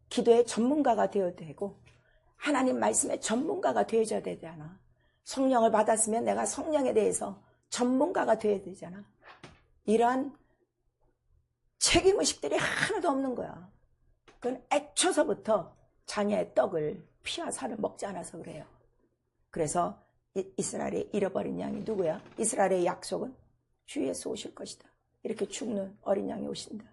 Speaker 1: 기도의 전문가가 되어야 되고 하나님 말씀의 전문가가 되어야 되잖아. 성령을 받았으면 내가 성령에 대해서 전문가가 되어야 되잖아. 이러한 책임의식들이 하나도 없는 거야. 그건 애초서부터 자녀의 떡을 피와 살을 먹지 않아서 그래요. 그래서 이스라엘의 잃어버린 양이 누구야? 이스라엘의 약속은 주 예수 오실 것이다. 이렇게 죽는 어린 양이 오신다.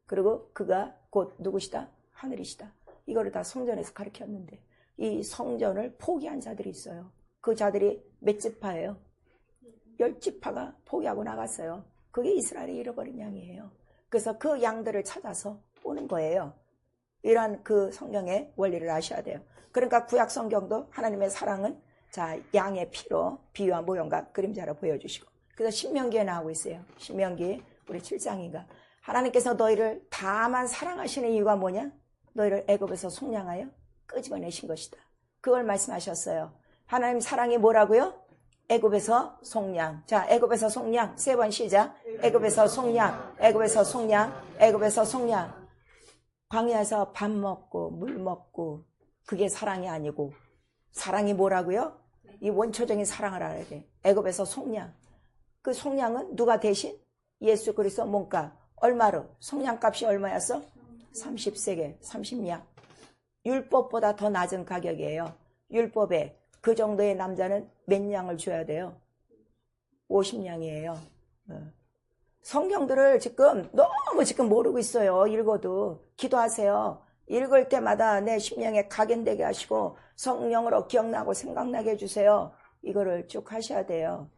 Speaker 1: 그리고 그가 곧 누구시다? 하늘이시다. 이거를 다 성전에서 가르쳤는데 이 성전을 포기한 자들이 있어요. 그 자들이 몇 지파예요? 10지파가 포기하고 나갔어요. 그게 이스라엘의 잃어버린 양이에요. 그래서 그 양들을 찾아서 오는 거예요. 이러한 그 성경의 원리를 아셔야 돼요. 그러니까 구약 성경도 하나님의 사랑은 자 양의 피로 비유와 모형과 그림자로 보여주시고 그래서 신명기에 나오고 있어요. 신명기 우리 7장인가 하나님께서 너희를 다만 사랑하시는 이유가 뭐냐? 너희를 애굽에서 속량하여 끄집어내신 것이다. 그걸 말씀하셨어요. 하나님 사랑이 뭐라고요? 애굽에서 속량. 자, 애굽에서 속량. 3번 시작. 애굽에서 속량. 애굽에서 속량. 애굽에서 속량. 광야에서 밥 먹고 물 먹고 그게 사랑이 아니고 사랑이 뭐라고요? 이 원초적인 사랑을 알아야 돼. 애굽에서 속량. 그 속량은 누가 대신? 예수 그리스도 몸값. 얼마로? 속량값이 얼마였어? 30세겔, 30냥. 율법보다 더 낮은 가격이에요. 율법에 그 정도의 남자는 몇 냥을 줘야 돼요? 50냥이에요. 성경들을 지금 너무 지금 모르고 있어요. 읽어도. 기도하세요. 읽을 때마다 내 심령에 각인되게 하시고 성령으로 기억나고 생각나게 해주세요. 이거를 쭉 하셔야 돼요.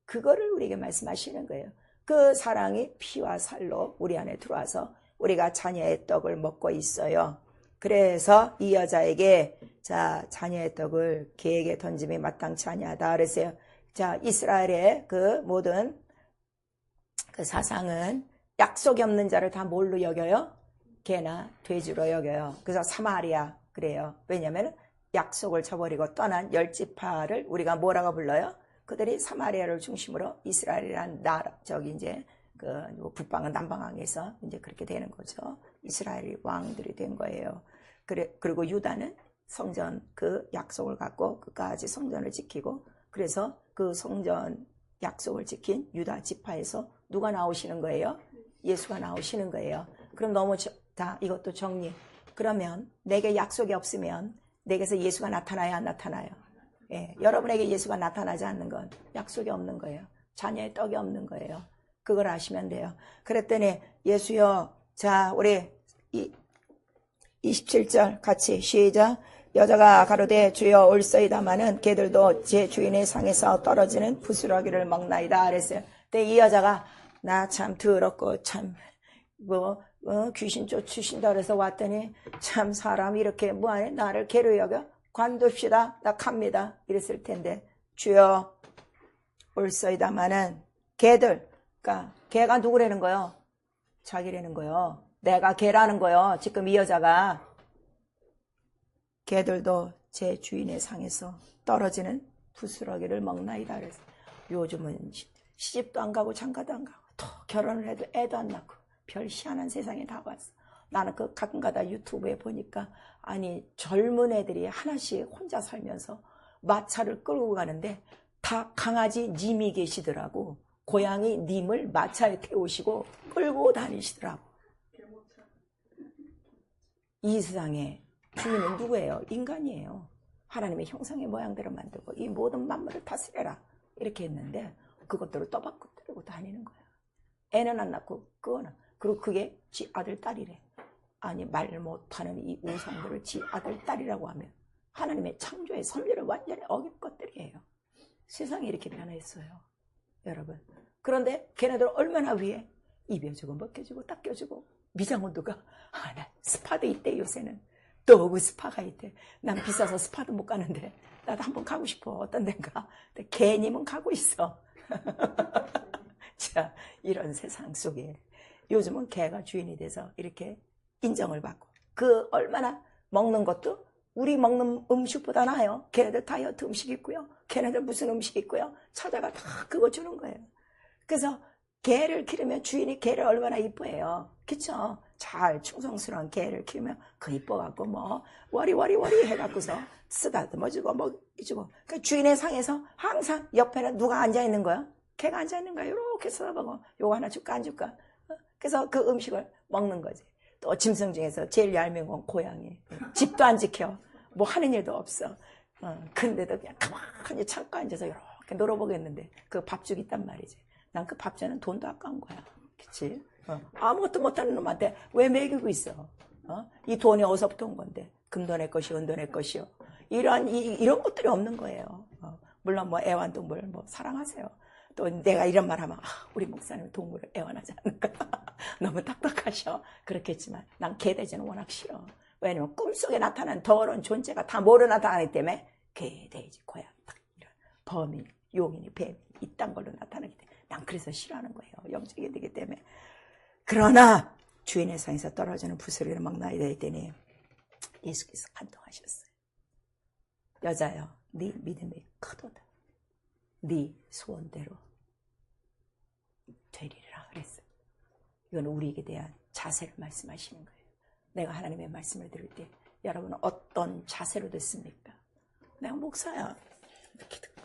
Speaker 1: 그거를 우리에게 말씀하시는 거예요. 그 사랑이 피와 살로 우리 안에 들어와서 우리가 자녀의 떡을 먹고 있어요. 그래서 이 여자에게 자 자녀의 떡을 개에게 던짐이 마땅치 아니하다 그랬어요. 자 이스라엘의 그 모든 그 사상은 약속이 없는 자를 다 뭘로 여겨요? 개나 돼지로 여겨요. 그래서 사마리아 그래요. 왜냐하면 약속을 저버리고 떠난 10지파를 우리가 뭐라고 불러요? 그들이 사마리아를 중심으로 이스라엘이란 나라 저기 이제 그 북방은 남방항에서 이제 그렇게 되는 거죠. 이스라엘이 왕들이 된 거예요. 그리고 유다는 성전 그 약속을 갖고 끝까지 성전을 지키고 그래서 그 성전 약속을 지킨 유다 지파에서 누가 나오시는 거예요? 예수가 나오시는 거예요. 그럼 너무 다 이것도 정리. 그러면 내게 약속이 없으면 내게서 예수가 나타나야 안 나타나요? 예, 여러분에게 예수가 나타나지 않는 건 약속이 없는 거예요. 자녀의 떡이 없는 거예요. 그걸 아시면 돼요. 그랬더니 예수여 자 우리 27절 같이 시작. 여자가 가로되 주여 올소이다마는 개들도 제 주인의 상에서 떨어지는 부스러기를 먹나이다 그랬어요. 근데 이 여자가 나 참 더럽고 참 귀신 쫓으신다 그래서 왔더니 참 사람 이렇게 뭐하네 나를 개로 여겨 관둡시다 나 갑니다 이랬을 텐데 주여 올소이다마는 개들 그러니까 개가 누구라는 거요? 자기라는 거요. 내가 개라는 거요. 지금 이 여자가 개들도 제 주인의 상에서 떨어지는 부스러기를 먹나이다 그래서 요즘은 시집도 안 가고 장가도 안 가고 또 결혼을 해도 애도 안 낳고 별 희한한 세상에 다 왔어. 나는 그 가끔가다 유튜브에 보니까 아니 젊은 애들이 하나씩 혼자 살면서 마차를 끌고 가는데 다 강아지 님이 계시더라고. 고양이 님을 마차에 태우시고 끌고 다니시더라고. 이 세상에 주인은 누구예요? 인간이에요. 하나님의 형상의 모양대로 만들고 이 모든 만물을 다스려라 이렇게 했는데 그것들을 떠받고 때리고 다니는 거야. 애는 안 낳고 그거는. 그리고 그게 지 아들 딸이래. 아니 말 못하는 이 우상들을 지 아들 딸이라고 하면 하나님의 창조의 섭리를 완전히 어긴 것들이에요. 세상이 이렇게 변했어요. 여러분. 그런데 걔네들 얼마나 위해 입혀주고 먹혀주고 닦여주고 미장원도가 나 스파도 있대. 요새는 또 스파가 있대. 난 비싸서 스파도 못 가는데 나도 한번 가고 싶어. 어떤 데인가. 근데 개님은 가고 있어. 자, 이런 세상 속에 요즘은 개가 주인이 돼서 이렇게 인정을 받고 그 얼마나 먹는 것도 우리 먹는 음식보다 나아요. 걔네들 다이어트 음식 있고요. 걔네들 무슨 음식 있고요. 찾아가 다 그거 주는 거예요. 그래서 개를 기르면 주인이 개를 얼마나 이뻐해요. 그쵸? 잘 충성스러운 개를 키우면 그 이뻐갖고 뭐 워리 해갖고서 쓰다듬어주고 뭐 해주고 그 주인의 상에서 항상 옆에는 누가 앉아있는 거야? 개가 앉아있는 거야. 이렇게 써다보고 요거 하나 줄까 안 줄까? 그래서 그 음식을 먹는 거지. 또 짐승 중에서 제일 얄미운 건 고양이. 집도 안 지켜. 뭐 하는 일도 없어. 근데도 그냥 가만히 창가 앉아서 이렇게 놀아보겠는데 그 밥죽 있단 말이지. 난 그 밥주는 돈도 아까운 거야. 그치? 아무것도 못하는 놈한테 왜 먹이고 있어? 이 돈이 어디서부터 온 건데? 금도 내 것이요, 은도 내 것이요. 이런 것들이 없는 거예요. 물론 뭐 애완동물 뭐 사랑하세요. 또 내가 이런 말 하면 우리 목사님 동물을 애완하지 않을까? 너무 딱딱하셔. 그렇겠지만 난 개돼지는 워낙 싫어. 왜냐면 꿈속에 나타난 더러운 존재가 다 뭐로 나타나기 때문에 개, 돼지, 고양 딱 이런 범인, 용인이, 뱀이 이딴 걸로 나타나기 때문에 난 그래서 싫어하는 거예요. 영적이 되기 때문에. 그러나 주인의 상에서 떨어지는 부스러기를 막 놔야 되더니 예수께서 간통하셨어요. 여자여, 네 믿음이 크도다. 네 소원대로 되리라 그랬어요. 이건 우리에게 대한 자세를 말씀하시는 거예요. 내가 하나님의 말씀을 들을 때 여러분은 어떤 자세로 됐습니까? 내가 목사야. 이렇게 듣고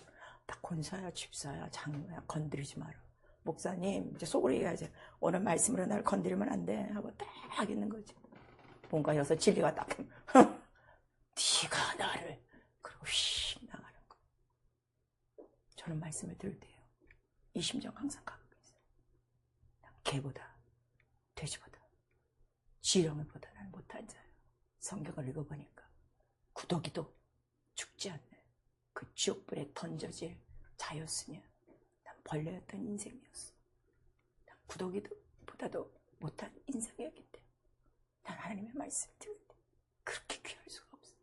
Speaker 1: 나 권사야, 집사야, 장로야 건드리지 마라. 목사님 이제 속으로 얘기하지. 오늘 말씀으로 날 건드리면 안 돼 하고 딱 있는 거지. 뭔가 여기서 진리가 딱 네가 나를 그러고 휙 나가는 거. 저는 말씀을 들을 때요. 이 심정 항상 갖고 있어요. 개보다 돼지보다 지렁이보다 난 못한 자요. 성경을 읽어보니까 구더기도 죽지 않는 그 지옥불에 던져질 자였으면 난 벌레였던 인생이었어. 난 구더기보다도 못한 인생이었기 때문에 난 하나님의 말씀을 들을 때 그렇게 귀할 수가 없어.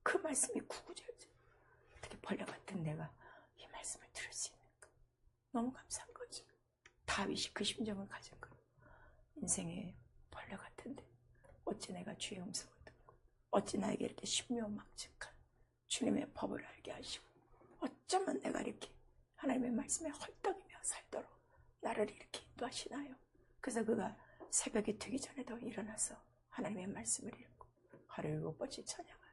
Speaker 1: 그 말씀이 구구절절. 어떻게 벌레 같은 내가 이 말씀을 들을 수 있는가. 너무 감사한 거지. 다윗이 그 심정을 가진 거야. 인생에 벌레 같은데 어찌 내가 주의 음성을 듣고 어찌 나에게 이렇게 신묘막측한 주님의 법을 알게 하시고 어쩌면 내가 이렇게 하나님의 말씀에 헐떡이며 살도록 나를 이렇게 인도하시나요? 그래서 그가 새벽이 되기 전에도 일어나서 하나님의 말씀을 읽고 하루에 7번씩 찬양하고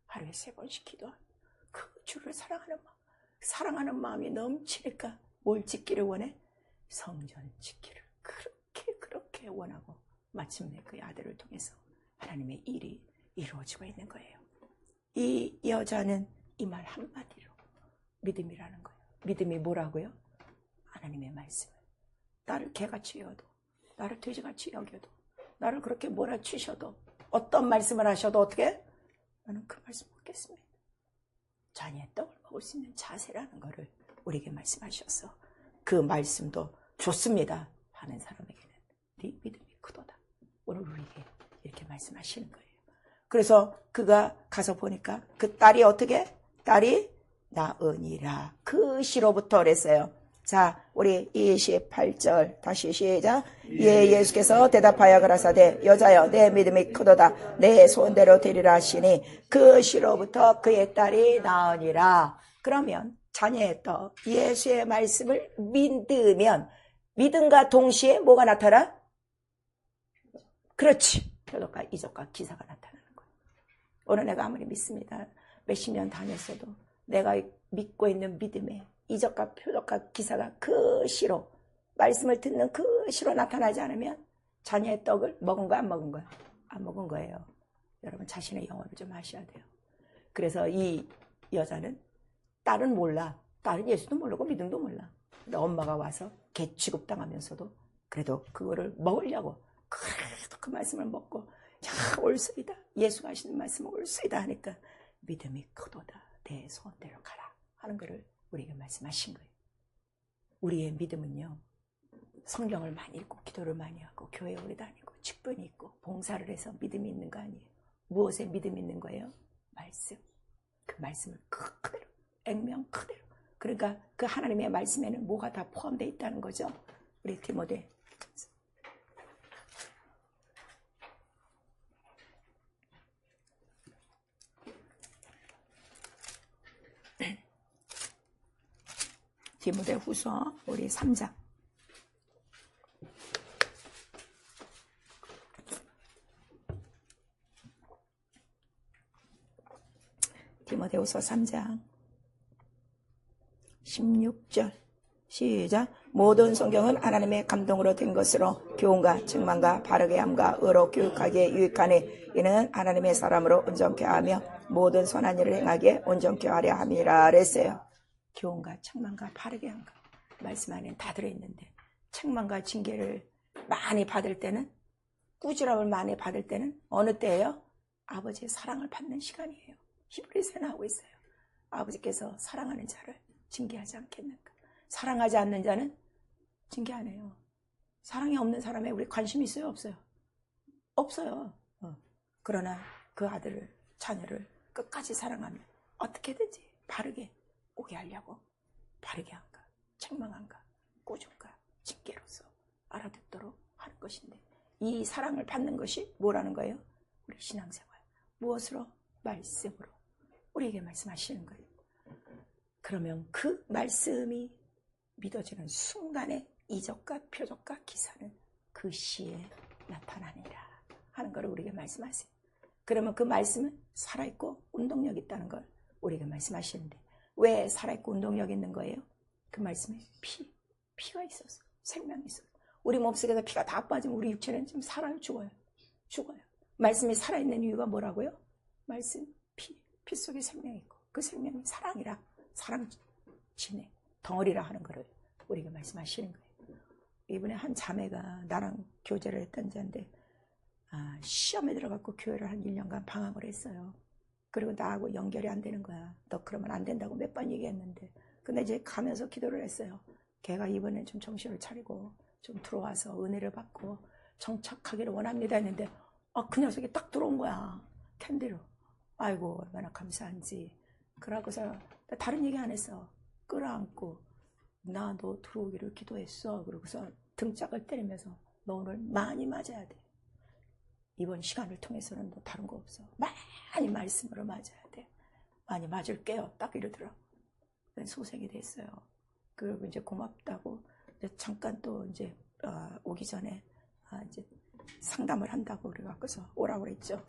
Speaker 1: 하루에 3번씩 기도하고 그 주를 사랑하는 마음이 넘치니까 뭘 짓기를 원해? 성전 짓기를 그렇게 원하고 마침내 그 아들을 통해서 하나님의 일이 이루어지고 있는 거예요. 이 여자는 이 말 한마디로 믿음이라는 거예요. 믿음이 뭐라고요? 하나님의 말씀을. 나를 개같이 여도 나를 돼지같이 여겨도 나를 그렇게 몰아치셔도 어떤 말씀을 하셔도 어떻게? 나는 그 말씀 먹겠습니다. 잔이의 떡을 먹을 수 있는 자세라는 거를 우리에게 말씀하셔서 그 말씀도 좋습니다 하는 사람에게는 네 믿음이 크도다. 오늘 우리에게 이렇게 말씀하시는 거예요. 그래서 그가 가서 보니까 그 딸이 어떻게? 딸이 나으니라. 그 시로부터 그랬어요. 자, 우리 28절 다시 시작. 예수께서 대답하여 가라사대 여자여 내 믿음이 크도다. 내 소원대로 되리라 하시니 그 시로부터 그의 딸이 나으니라. 그러면 자녀의 떡, 예수의 말씀을 믿으면 믿음과 동시에 뭐가 나타나? 그렇지. 표적과 이적과 기사가 나타나는 거예요. 오늘 내가 아무리 믿습니다. 몇십 년 다녔어도 내가 믿고 있는 믿음에 이적과 표적과 기사가 그 시로 말씀을 듣는 그 시로 나타나지 않으면 자녀의 떡을 먹은 거야, 안 먹은 거야? 안 먹은 거예요. 여러분 자신의 영혼을 좀 하셔야 돼요. 그래서 이 여자는 딸은 몰라. 딸은 예수도 모르고 믿음도 몰라. 근데 엄마가 와서 개 취급당하면서도 그래도 그거를 먹으려고 그래도 그 말씀을 먹고 야 옳소이다. 예수가 하시는 말씀은 옳소이다 하니까 믿음이 크도다. 내 소원대로 가라 하는 거를 우리에게 말씀하신 거예요. 우리의 믿음은요. 성경을 많이 읽고 기도를 많이 하고 교회에 오래 다니고 직분이 있고 봉사를 해서 믿음이 있는 거 아니에요. 무엇에 믿음이 있는 거예요? 말씀. 그 말씀을 그대로 액면 그대로. 그러니까 그 하나님의 말씀에는 뭐가 다 포함되어 있다는 거죠. 우리 디모데 후서 우리 3장 디모데후서 3장 16절 시작. 모든 성경은 하나님의 감동으로 된 것으로 교훈과 책망과 바르게 함과 의로 교육하기에 유익하니 이는 하나님의 사람으로 온전케 하며 모든 선한 일을 행하기에 온전케 하려 함이라 그랬어요. 교훈과 책망과 바르게 함과 말씀 안에 다 들어있는데 책망과 징계를 많이 받을 때는 꾸지람을 많이 받을 때는 어느 때예요? 아버지의 사랑을 받는 시간이에요. 히브리서에 나오고 있어요. 아버지께서 사랑하는 자를 징계하지 않겠는가? 사랑하지 않는 자는 징계 안 해요. 사랑이 없는 사람에 우리 관심 있어요? 없어요? 없어요. 그러나 그 아들을 자녀를 끝까지 사랑하면 어떻게든지 바르게 오게 하려고 바르게 한가, 책망한가, 꾸준가, 징계로서 알아듣도록 하는 것인데 이 사랑을 받는 것이 뭐라는 거예요? 우리 신앙생활. 무엇으로? 말씀으로. 우리에게 말씀하시는 거예요. 그러면 그 말씀이 믿어지는 순간에 이적과 표적과 기사는 그 시에 나타나니라 하는 걸 우리에게 말씀하세요. 그러면 그 말씀은 살아있고 운동력 있다는 걸 우리에게 말씀하시는데 왜 살아있고 운동력 있는 거예요? 그 말씀에 피가 있어서 생명이 있어서 우리 몸속에서 피가 다 빠지면 우리 육체는 지금 살아요? 죽어요? 말씀이 살아있는 이유가 뭐라고요? 말씀, 피 속에 생명이 있고 그 생명이 사랑이라 사랑 진해 덩어리라 하는 것을 우리에게 말씀하시는 거예요. 이번에 한 자매가 나랑 교제를 했던 자인데 시험에 들어가고 교회를 한 1년간 방황을 했어요. 그리고 나하고 연결이 안 되는 거야. 너 그러면 안 된다고 몇 번 얘기했는데 근데 이제 가면서 기도를 했어요. 걔가 이번엔 좀 정신을 차리고 좀 들어와서 은혜를 받고 정착하기를 원합니다 했는데 그 녀석이 딱 들어온 거야. 캔디로. 아이고 얼마나 감사한지. 그러고서 다른 얘기 안 했어. 끌어안고 나 너 들어오기를 기도했어. 그러고서 등짝을 때리면서 너 오늘 많이 맞아야 돼. 이번 시간을 통해서는 너 다른 거 없어. 많이 말씀으로 맞아야 돼. 많이 맞을게요. 딱 이러더라고. 소생이 됐어요. 그리고 이제 고맙다고 이제 잠깐 또 이제 오기 전에 이제 상담을 한다고 그래갖고서 오라고 그랬죠.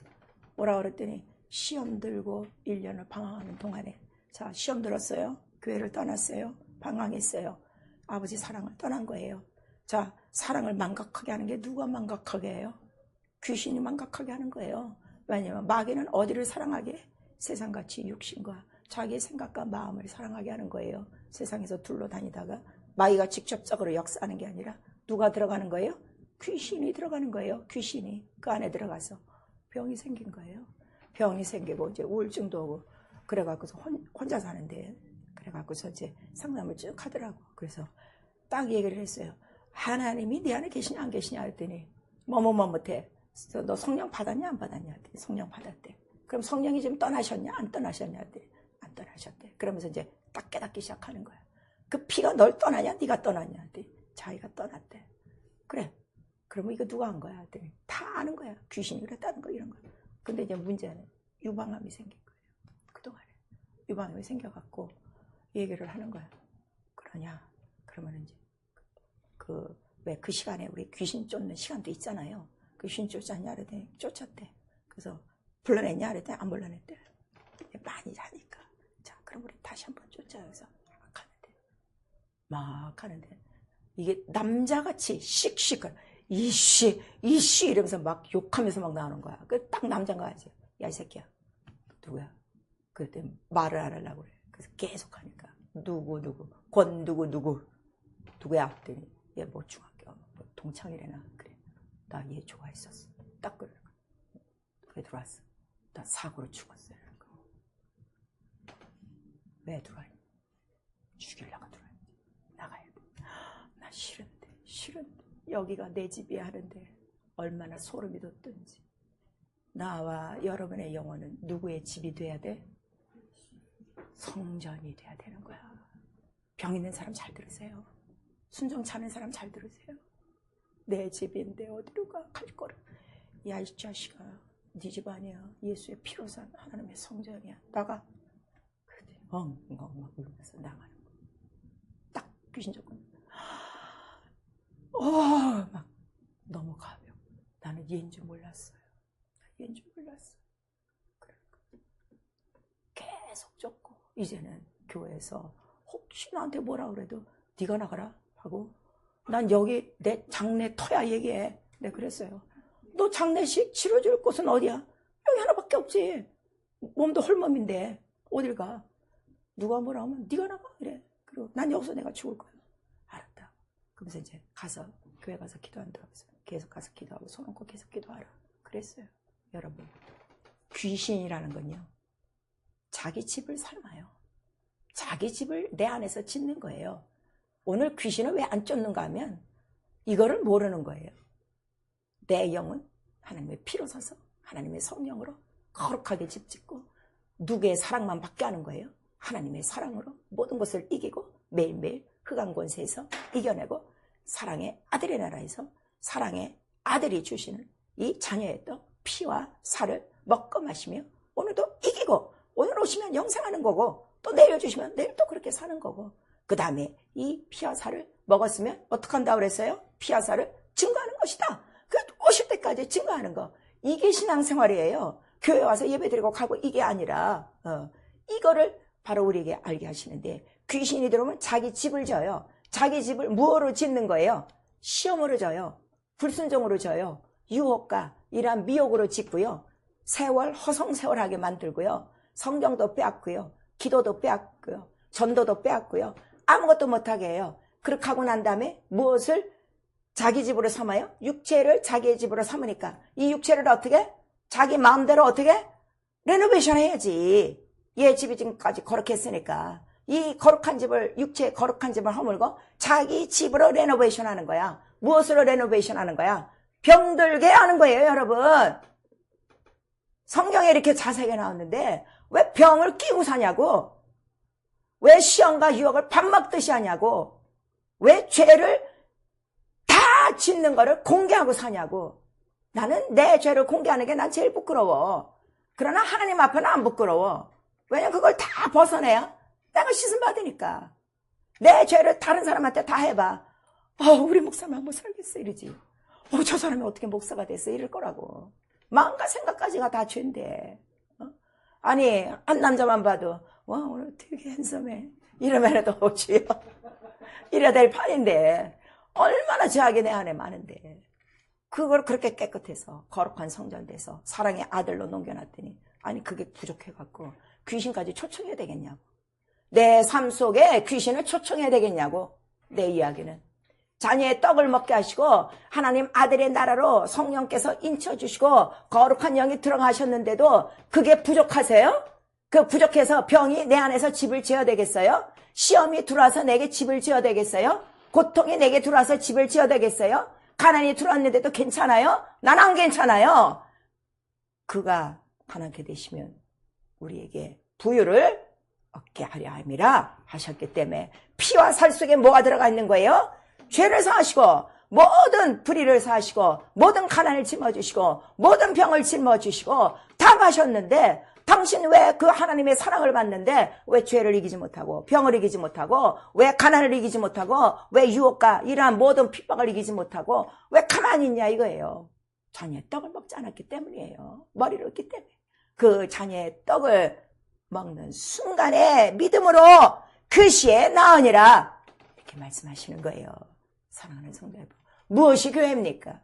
Speaker 1: 오라고 그랬더니 시험 들고 1년을 방황하는 동안에 자 시험 들었어요. 교회를 떠났어요. 방황했어요. 아버지 사랑을 떠난 거예요. 자 사랑을 망각하게 하는 게 누가 망각하게 해요? 귀신이 망각하게 하는 거예요. 왜냐하면 마귀는 어디를 사랑하게 해? 세상같이 육신과 자기의 생각과 마음을 사랑하게 하는 거예요. 세상에서 둘러다니다가 마귀가 직접적으로 역사하는 게 아니라 누가 들어가는 거예요? 귀신이 들어가는 거예요. 귀신이 그 안에 들어가서 병이 생긴 거예요. 병이 생기고 이제 우울증도 오고 그래갖고서 혼자 사는데 그래갖고서 이제 상담을 쭉 하더라고. 그래서 딱 얘기를 했어요. 하나님이 네 안에 계시냐 안 계시냐 했더니 못해. 너 성령 받았냐 안 받았냐 했더니 성령 받았대. 그럼 성령이 지금 떠나셨냐 안 떠나셨냐 했더니 안 떠나셨대. 그러면서 이제 딱 깨닫기 시작하는 거야. 그 피가 널 떠나냐 네가 떠났냐 했더니 자기가 떠났대. 그래. 그러면 이거 누가 한 거야 했더니 다 아는 거야. 귀신이 그랬다는 거 이런 거. 근데 이제 문제는 유방암이 생긴 거예요. 그동안에 유방암이 생겨갖고 얘기를 하는 거야. 그러냐? 그러면 이제 왜 그 시간에 우리 귀신 쫓는 시간도 있잖아요. 귀신 쫓았냐 그랬더니 쫓았대. 그래서 불러냈냐 그랬더니 안 불러냈대. 많이 자니까. 자, 그럼 우리 다시 한번 쫓아서 막 하는데 이게 남자같이 씩씩한 이씨 이러면서 막 욕하면서 막 나오는 거야. 그 딱 남자인 거야지. 야, 이 새끼야. 누구야? 그랬더니 말을 안 하려고 그래. 그래서 계속 하니까 누구 권 누구야? 그랬더니 얘 뭐 중학교 뭐 동창이래나. 그래. 나 얘 좋아했었어. 딱 그래. 왜 들어왔어? 나 사고로 죽었어요. 왜 들어왔니? 죽이려고 들어왔니? 나가야 돼. 나 싫은데 여기가 내 집이야 하는데 얼마나 소름이 돋던지. 나와 여러분의 영혼은 누구의 집이 돼야 돼? 성전이 돼야 되는 거야. 병 있는 사람 잘 들으세요. 순종치 않은 사람 잘 들으세요. 내 집인데 어디로 가? 갈 거를. 야, 이 자식아, 네 집 아니야. 예수의 피로 산 하나님의 성전이야. 나가. 그래, 엉엉 막 울면서 나가는 거야. 딱 귀신 쫓고 막 너무 가벼워. 나는 얘인 줄 몰랐어요. 얘인 줄 몰랐어. 그러니까 계속 쫓고 이제는 교회에서 혹시 나한테 뭐라 그래도 네가 나가라 하고, 난 여기 내 장례 터야 얘기해. 네, 그랬어요. 너 장례식 치러줄 곳은 어디야? 여기 하나밖에 없지. 몸도 홀몸인데 어딜 가? 누가 뭐라 하면 네가 나가 그래. 그리고 난 여기서 내가 죽을 거야. 알았다. 그러면서 이제 가서 교회 가서 기도한다고 해서 계속 가서 기도하고 손 얹고 계속 기도하라 그랬어요. 여러분, 귀신이라는 건요, 자기 집을 삶아요. 자기 집을 내 안에서 짓는 거예요. 오늘 귀신을 왜 안 쫓는가 하면 이거를 모르는 거예요. 내 영은 하나님의 피로 서서 하나님의 성령으로 거룩하게 집 짓고 누구의 사랑만 받게 하는 거예요. 하나님의 사랑으로 모든 것을 이기고 매일매일 흑암 권세에서 이겨내고 사랑의 아들의 나라에서 사랑의 아들이 주시는 이 자녀의 떡 피와 살을 먹고 마시며 오늘도 이기고, 오늘 오시면 영생하는 거고 또 내일 주시면 내일 또 그렇게 사는 거고, 그 다음에 이 피와 살을 먹었으면 어떻게 한다고 그랬어요? 피와 살을 증거하는 것이다. 그 오실 때까지 증거하는 거. 이게 신앙생활이에요. 교회 와서 예배드리고 가고 이게 아니라 이거를 바로 우리에게 알게 하시는데, 귀신이 들어오면 자기 집을 져요. 자기 집을 무엇으로 짓는 거예요? 시험으로 져요. 불순종으로 져요. 유혹과 이러한 미혹으로 짓고요. 세월 허송세월하게 만들고요. 성경도 빼앗고요. 기도도 빼앗고요. 전도도 빼앗고요. 아무것도 못하게 해요. 그렇게 하고 난 다음에 무엇을 자기 집으로 삼아요? 육체를 자기의 집으로 삼으니까 이 육체를 어떻게? 자기 마음대로 어떻게? 레노베이션 해야지. 얘 집이 지금까지 거룩했으니까 이 거룩한 집을, 육체의 거룩한 집을 허물고 자기 집으로 레노베이션 하는 거야. 무엇으로 레노베이션 하는 거야? 병들게 하는 거예요, 여러분. 성경에 이렇게 자세하게 나왔는데 왜 병을 끼고 사냐고? 왜 시험과 유혹을 밥 먹듯이 하냐고? 왜 죄를 다 짓는 거를 공개하고 사냐고? 나는 내 죄를 공개하는 게 난 제일 부끄러워. 그러나 하나님 앞에는 안 부끄러워. 왜냐면 그걸 다 벗어내야 내가 씻음 받으니까. 내 죄를 다른 사람한테 다 해봐. 우리 목사만 못 살겠어 이러지. 저 사람이 어떻게 목사가 됐어 이럴 거라고. 마음과 생각까지가 다 죄인데. 아니, 한 남자만 봐도 와, 오늘 되게 핸섬해 이러면은 주여 이래야 될 판인데 얼마나 죄악이 내 안에 많은데 그걸 그렇게 깨끗해서 거룩한 성전 돼서 사랑의 아들로 넘겨놨더니, 아니 그게 부족해갖고 귀신까지 초청해야 되겠냐고. 내 삶 속에 귀신을 초청해야 되겠냐고. 내 이야기는 자녀의 떡을 먹게 하시고 하나님 아들의 나라로 성령께서 인쳐주시고 거룩한 영이 들어가셨는데도 그게 부족하세요? 그 부족해서 병이 내 안에서 집을 지어야 되겠어요? 시험이 들어와서 내게 집을 지어야 되겠어요? 고통이 내게 들어와서 집을 지어야 되겠어요? 가난이 들어왔는데도 괜찮아요? 난 안 괜찮아요. 그가 가난케 되시면 우리에게 부유를 얻게 하려 함이라 하셨기 때문에 피와 살 속에 뭐가 들어가 있는 거예요? 죄를 사하시고 모든 불의를 사하시고 모든 가난을 짊어주시고 모든 병을 짊어주시고 다 가셨는데 당신 왜 그 하나님의 사랑을 받는데 왜 죄를 이기지 못하고 병을 이기지 못하고 왜 가난을 이기지 못하고 왜 유혹과 이러한 모든 핍박을 이기지 못하고 왜 가만히 있냐 이거예요. 자녀의 떡을 먹지 않았기 때문이에요. 머리를 얻기 때문에. 그 자녀의 떡을 먹는 순간에 믿음으로 그 시에 나으니라 이렇게 말씀하시는 거예요. 사랑하는 성도 여러분, 무엇이 교회입니까?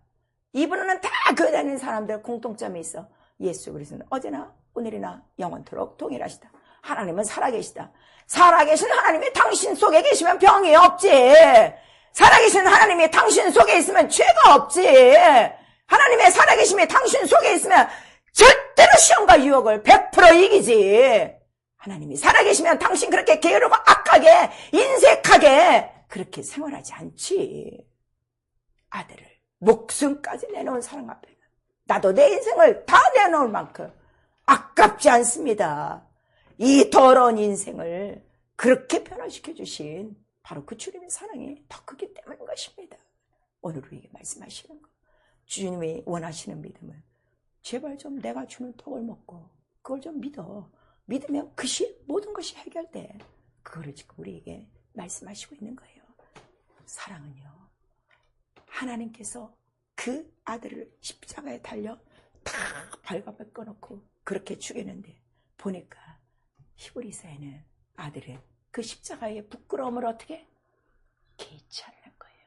Speaker 1: 이분은 다 교회 다니는 사람들 공통점이 있어. 예수 그리스도는 어제나 오늘이나 영원토록 동일하시다. 하나님은 살아계시다. 살아계신 하나님이 당신 속에 계시면 병이 없지. 살아계신 하나님이 당신 속에 있으면 죄가 없지. 하나님의 살아계심이 당신 속에 있으면 절대로 시험과 유혹을 100% 이기지. 하나님이 살아계시면 당신 그렇게 게으르고 악하게 인색하게 그렇게 생활하지 않지. 아들을 목숨까지 내놓은 사랑 앞에 나도 내 인생을 다 내놓을 만큼 아깝지 않습니다. 이 더러운 인생을 그렇게 변화시켜 주신 바로 그 주님의 사랑이 더 크기 때문인 것입니다. 오늘 우리에게 말씀하시는 것, 주님이 원하시는 믿음은 제발 좀 내가 주는 떡을 먹고 그걸 좀 믿어. 믿으면 모든 것이 해결돼. 그거를 지금 우리에게 말씀하시고 있는 거예요. 사랑은요, 하나님께서 그 아들을 십자가에 달려 다 발갑을 꺼놓고 그렇게 죽였는데 보니까 히브리서에는 아들은 그 십자가의 부끄러움을 어떻게 개의치 않는 거예요.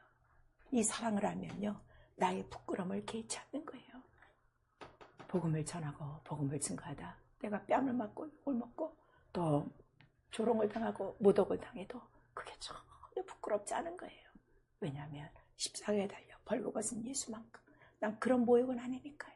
Speaker 1: 이 사랑을 하면요, 나의 부끄러움을 개의치 않는 거예요. 복음을 전하고 복음을 증거하다 내가 뺨을 맞고 욕을 먹고 또 조롱을 당하고 모독을 당해도 그게 전혀 부끄럽지 않은 거예요. 왜냐하면 십자가에 달려 벌거벗은 예수만큼 난 그런 모욕은 아니니까요.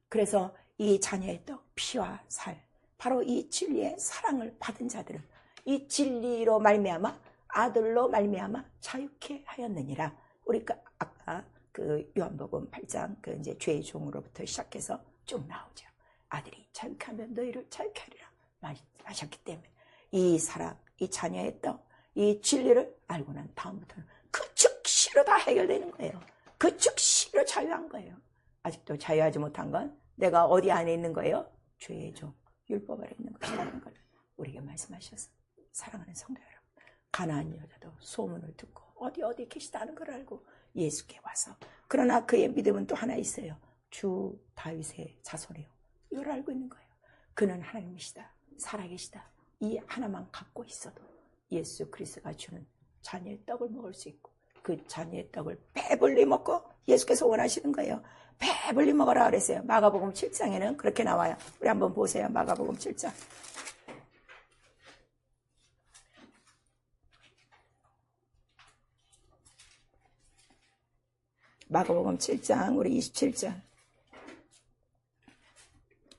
Speaker 1: 그래서 이 자녀의 떡, 피와 살, 바로 이 진리의 사랑을 받은 자들은 이 진리로 말미암아 아들로 말미암아 자유케 하였느니라. 우리가 아까 그 요한복음 8장 그 이제 죄의 종으로부터 시작해서 쭉 나오죠. 아들이 자유케 하면 너희를 자유케 하리라 하셨기 때문에 이 사랑, 이 자녀의 떡, 이 진리를 알고 난 다음부터는 그 즉시로 다 해결되는 거예요. 그 즉시로 자유한 거예요. 아직도 자유하지 못한 건 내가 어디 안에 있는 거예요? 죄의 종, 율법 아래 있는 것이라는 걸 우리에게 말씀하셔서 사랑하는 성도 여러분, 가나안 여자도 소문을 듣고 어디 계시다는 걸 알고 예수께 와서, 그러나 그의 믿음은 또 하나 있어요. 주 다윗의 자손이요, 이걸 알고 있는 거예요. 그는 하나님이시다, 살아계시다. 이 하나만 갖고 있어도 예수 그리스도가 주는 자녀의 떡을 먹을 수 있고 그 자녀의 떡을 배불리 먹고 예수께서 원하시는 거예요. 배불리 먹어라 그랬어요. 마가복음 7장에는 그렇게 나와요. 우리 한번 보세요. 마가복음 7장. 마가복음 7장 우리 27장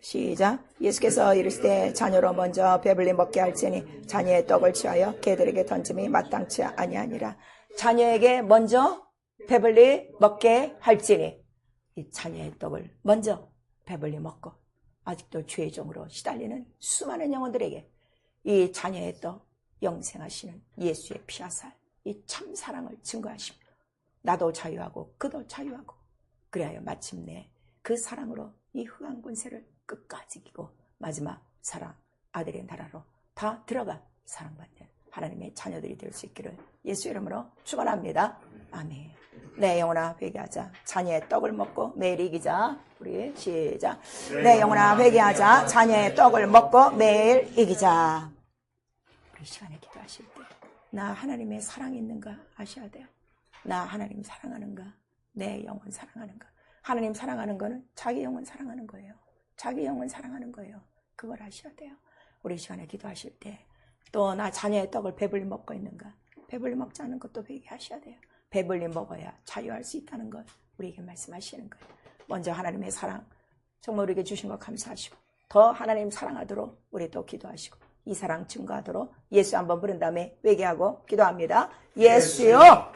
Speaker 1: 시작. 예수께서 이르시되 자녀로 먼저 배불리 먹게 할지니 자녀의 떡을 취하여 개들에게 던짐이 마땅치 아니하니라. 자녀에게 먼저 배불리 먹게 할지니, 이 자녀의 떡을 먼저 배불리 먹고 아직도 죄의 종으로 시달리는 수많은 영혼들에게 이 자녀의 떡, 영생하시는 예수의 피와 살, 이 참사랑을 증거하시며 나도 자유하고 그도 자유하고 그리하여 마침내 그 사랑으로 이 흑암 권세를 끝까지 이기고 마지막 사랑, 아들의 나라로 다 들어가 사랑받는 하나님의 자녀들이 될 수 있기를 예수 이름으로 축원합니다. 아멘. 내 영혼아 회개하자. 자녀의 떡을 먹고 매일 이기자. 우리 시작. 내 영혼아 회개하자. 자녀의 떡을 먹고 매일 이기자. 우리 시간에 기도하실 때 나 하나님의 사랑이 있는가 아셔야 돼요. 나 하나님 사랑하는가? 내 영혼 사랑하는가? 하나님 사랑하는 거는 자기 영혼 사랑하는 거예요. 자기 영혼 사랑하는 거예요. 그걸 아셔야 돼요. 우리 시간에 기도하실 때 또 나 자녀의 떡을 배불리 먹고 있는가? 배불리 먹지 않은 것도 회개하셔야 돼요. 배불리 먹어야 자유할 수 있다는 걸 우리에게 말씀하시는 거예요. 먼저 하나님의 사랑 정말 우리에게 주신 것 감사하시고 더 하나님 사랑하도록 우리 또 기도하시고 이 사랑 증거하도록 예수 한번 부른 다음에 회개하고 기도합니다. 예수요